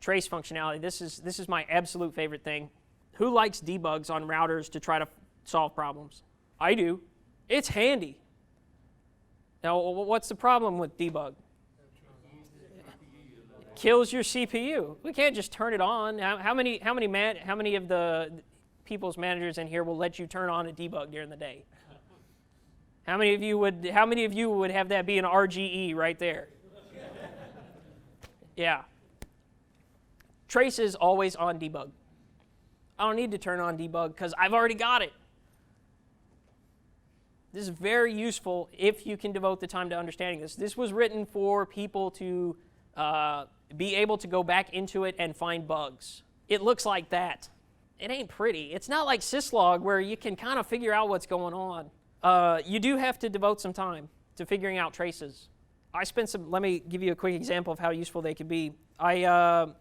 Trace functionality, this is my absolute favorite thing. Who likes debugs on routers to try to solve problems? I do. It's handy. Now, what's the problem with debug? Kills your CPU. We can't just turn it on. How many of the people's managers in here will let you turn on a debug during the day? How many of you would have that be an RGE right there? Yeah. Trace is always on debug. I don't need to turn on debug because I've already got it. This is very useful if you can devote the time to understanding this. This was written for people to be able to go back into it and find bugs. It looks like that. It ain't pretty. It's not like syslog where you can kind of figure out what's going on. You do have to devote some time to figuring out traces. Let me give you a quick example of how useful they could be. I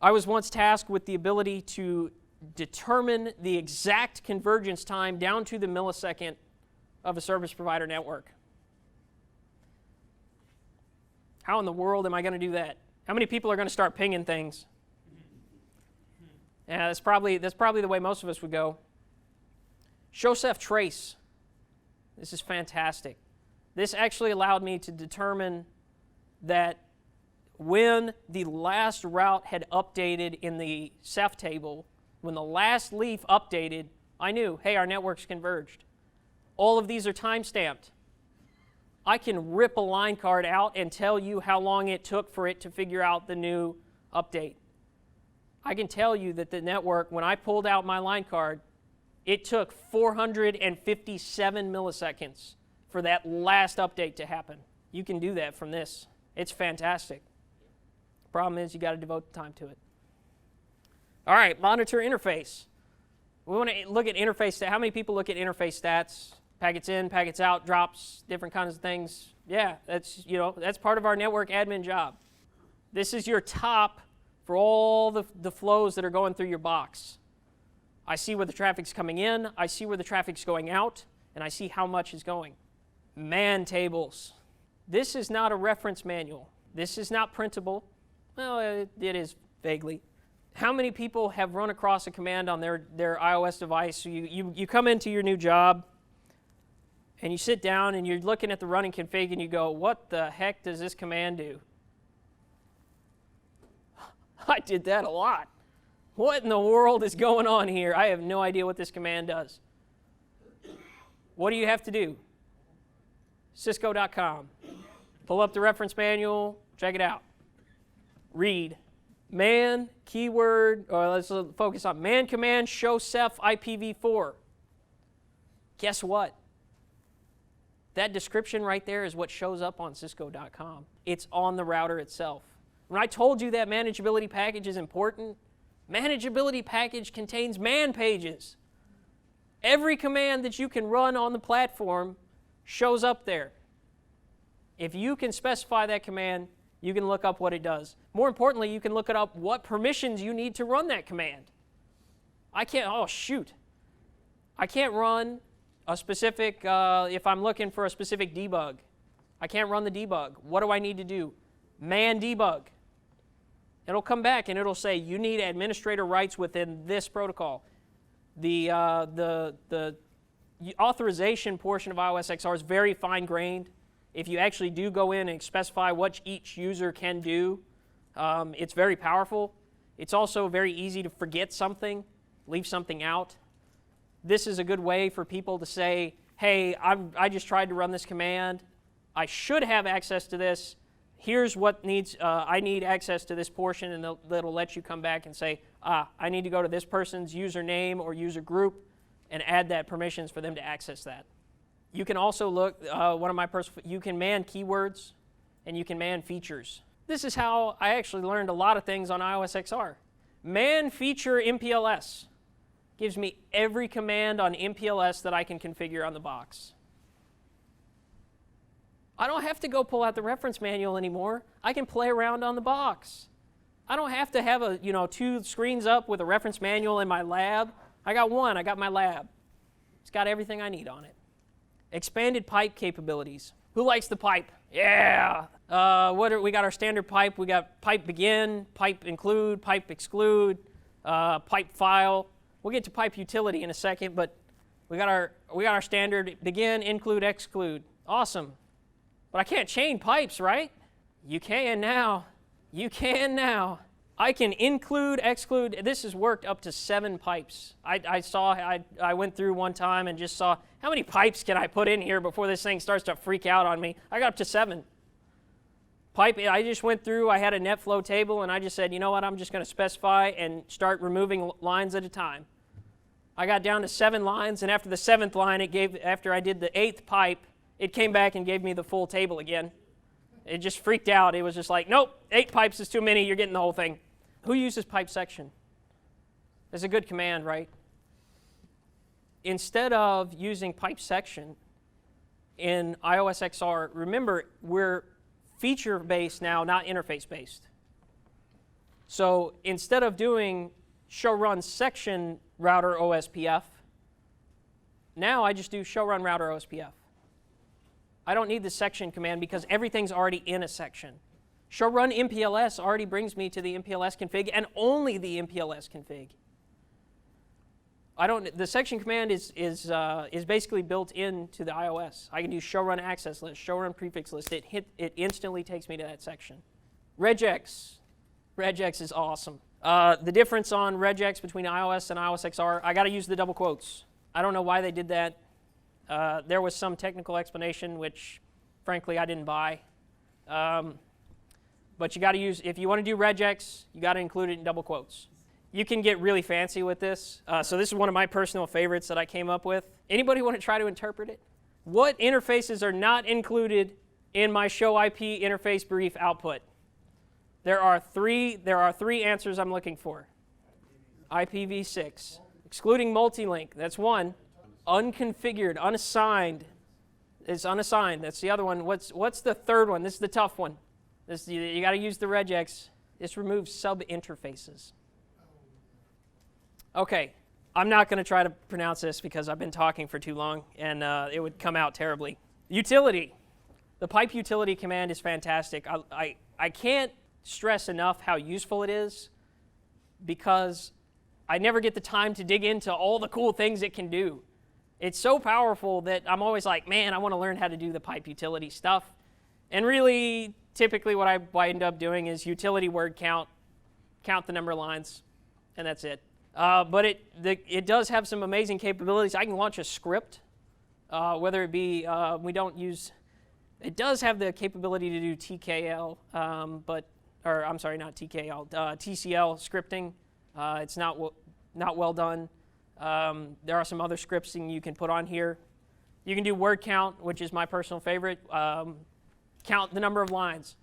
was once tasked with the ability to determine the exact convergence time down to the millisecond of a service provider network. How in the world am I going to do that? How many people are going to start pinging things? Yeah, that's probably the way most of us would go. Showsef trace. This is fantastic. This actually allowed me to determine that when the last route had updated in the Ceph table, when the last leaf updated, I knew, hey, our network's converged. All of these are time-stamped. I can rip a line card out and tell you how long it took for it to figure out the new update. I can tell you that the network, when I pulled out my line card, it took 457 milliseconds for that last update to happen. You can do that from this. It's fantastic. Problem is, you got to devote the time to it. All right, monitor interface. We want to look at interface. How many people look at interface stats? Packets in, packets out, drops, different kinds of things. Yeah, that's part of our network admin job. This is your top for all the flows that are going through your box. I see where the traffic's coming in, I see where the traffic's going out, and I see how much is going. Man tables. This is not a reference manual. This is not printable. Well, it is vaguely. How many people have run across a command on their iOS device? So you come into your new job, and you sit down, and you're looking at the running config, and you go, what the heck does this command do? I did that a lot. What in the world is going on here? I have no idea what this command does. What do you have to do? Cisco.com. Pull up the reference manual, check it out. Read. Man, keyword, or let's focus on man command show Ceph IPv4. Guess what? That description right there is what shows up on Cisco.com. It's on the router itself. When I told you that manageability package is important, manageability package contains man pages. Every command that you can run on the platform shows up there. If you can specify that command, you can look up what it does. More importantly, you can look up what permissions you need to run that command. I can't run a specific, if I'm looking for a specific debug, I can't run the debug. What do I need to do? Man debug. It'll come back and it'll say, you need administrator rights within this protocol. The authorization portion of iOS XR is very fine-grained. If you actually do go in and specify what each user can do, it's very powerful. It's also very easy to forget something, leave something out. This is a good way for people to say, hey, I just tried to run this command. I should have access to this. Here's what I need access to this portion, and that'll let you come back and say, I need to go to this person's username or user group and add that permissions for them to access that. You can also look, you can man keywords and you can man features. This is how I actually learned a lot of things on iOS XR. Man feature MPLS gives me every command on MPLS that I can configure on the box. I don't have to go pull out the reference manual anymore. I can play around on the box. I don't have to have 2 screens up with a reference manual in my lab. I got one. I got my lab. It's got everything I need on it. Expanded pipe capabilities. Who likes the pipe? Yeah. We got our standard pipe. We got pipe begin, pipe include, pipe exclude, pipe file. We'll get to pipe utility in a second, but we got our standard begin, include, exclude. Awesome. But I can't chain pipes, right? You can now. You can now. I can include, exclude. This has worked up to 7 pipes. I went through one time and just saw how many pipes can I put in here before this thing starts to freak out on me. I got up to 7. I just went through, I had a net flow table, and I just said, you know what, I'm just going to specify and start removing lines at a time. I got down to 7 lines, and after the 7th line, after I did the 8th pipe, it came back and gave me the full table again. It just freaked out. It was just like, nope, 8 pipes is too many, you're getting the whole thing. Who uses pipe section? It's a good command, right? Instead of using pipe section in iOS XR, remember, we're feature-based now, not interface-based. So instead of doing show run section router OSPF, now I just do show run router OSPF. I don't need the section command because everything's already in a section. Show run MPLS already brings me to the MPLS config and only the MPLS config. The section command is basically built into the iOS. I can do show run access list, show run prefix list. It instantly takes me to that section. Regex. Regex is awesome. The difference on regex between iOS and iOS XR, I got to use the double quotes. I don't know why they did that. There was some technical explanation, which, frankly, I didn't buy. But you got to use, if you want to do regex, you got to include it in double quotes. You can get really fancy with this. So this is one of my personal favorites that I came up with. Anybody want to try to interpret it? What interfaces are not included in my show IP interface brief output? There are three answers I'm looking for. IPv6. Excluding multi-link, that's one. Unconfigured, unassigned. It's unassigned, that's the other one. What's the third one? This is the tough one. You got to use the regex. This removes sub-interfaces. Okay, I'm not going to try to pronounce this because I've been talking for too long and it would come out terribly. Utility. The pipe utility command is fantastic. I can't stress enough how useful it is because I never get the time to dig into all the cool things it can do. It's so powerful that I'm always like, man, I want to learn how to do the pipe utility stuff. And really, typically what I end up doing is utility word count the number of lines, and that's it. But it does have some amazing capabilities. I can launch a script, whether it be, it does have the capability to do TKL, TCL scripting. It's not well done. There are some other scripting you can put on here. You can do word count, which is my personal favorite. Count the number of lines.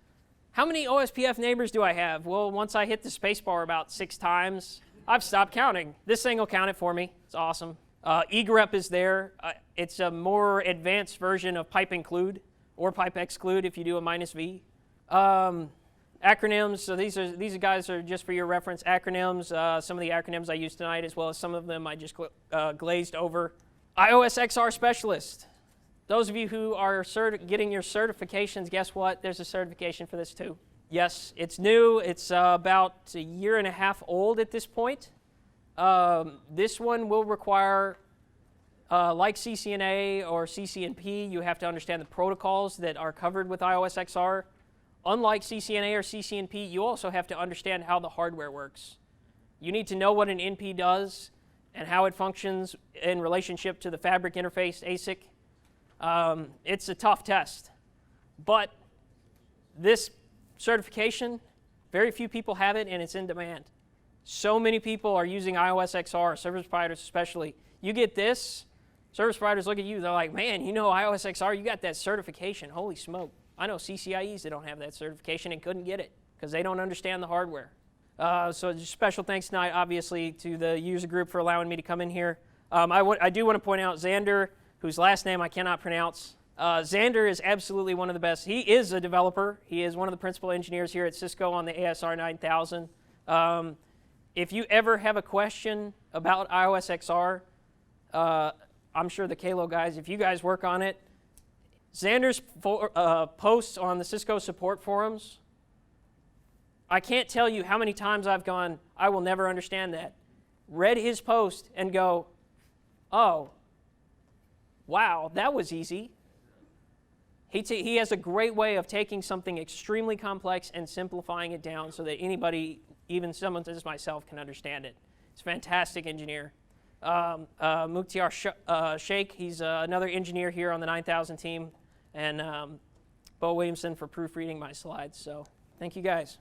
How many OSPF neighbors do I have? Well, once I hit the spacebar about 6 times, I've stopped counting. This thing will count it for me. It's awesome. egrep is there. It's a more advanced version of pipe include or pipe exclude if you do a -v. Acronyms, so these guys are just for your reference. Acronyms, some of the acronyms I used tonight, as well as some of them I just glazed over. iOS XR Specialist. Those of you who are getting your certifications, guess what? There's a certification for this too. Yes, it's new. It's about a year and a half old at this point. This one will require, like CCNA or CCNP, you have to understand the protocols that are covered with iOS XR. Unlike CCNA or CCNP, you also have to understand how the hardware works. You need to know what an NP does and how it functions in relationship to the fabric interface ASIC. It's a tough test, but this certification, very few people have it, and it's in demand. So many people are using iOS XR, service providers especially. You get this, service providers look at you, they're like, man, you know iOS XR, you got that certification, holy smoke. I know CCIEs that don't have that certification and couldn't get it because they don't understand the hardware. So just special thanks tonight, obviously, to the user group for allowing me to come in here. I do want to point out Xander, whose last name I cannot pronounce. Xander is absolutely one of the best. He is a developer. He is one of the principal engineers here at Cisco on the ASR 9000. If you ever have a question about iOS XR, I'm sure the Kalo guys, if you guys work on it, Xander's posts on the Cisco support forums, I can't tell you how many times I've gone, I will never understand that. Read his post and go, oh, wow, that was easy. He has a great way of taking something extremely complex and simplifying it down so that anybody even someone as myself can understand it. He's a fantastic engineer. Mukhtar Sheikh, he's another engineer here on the 9000 team, and Bo Williamson for proofreading my slides. So thank you guys.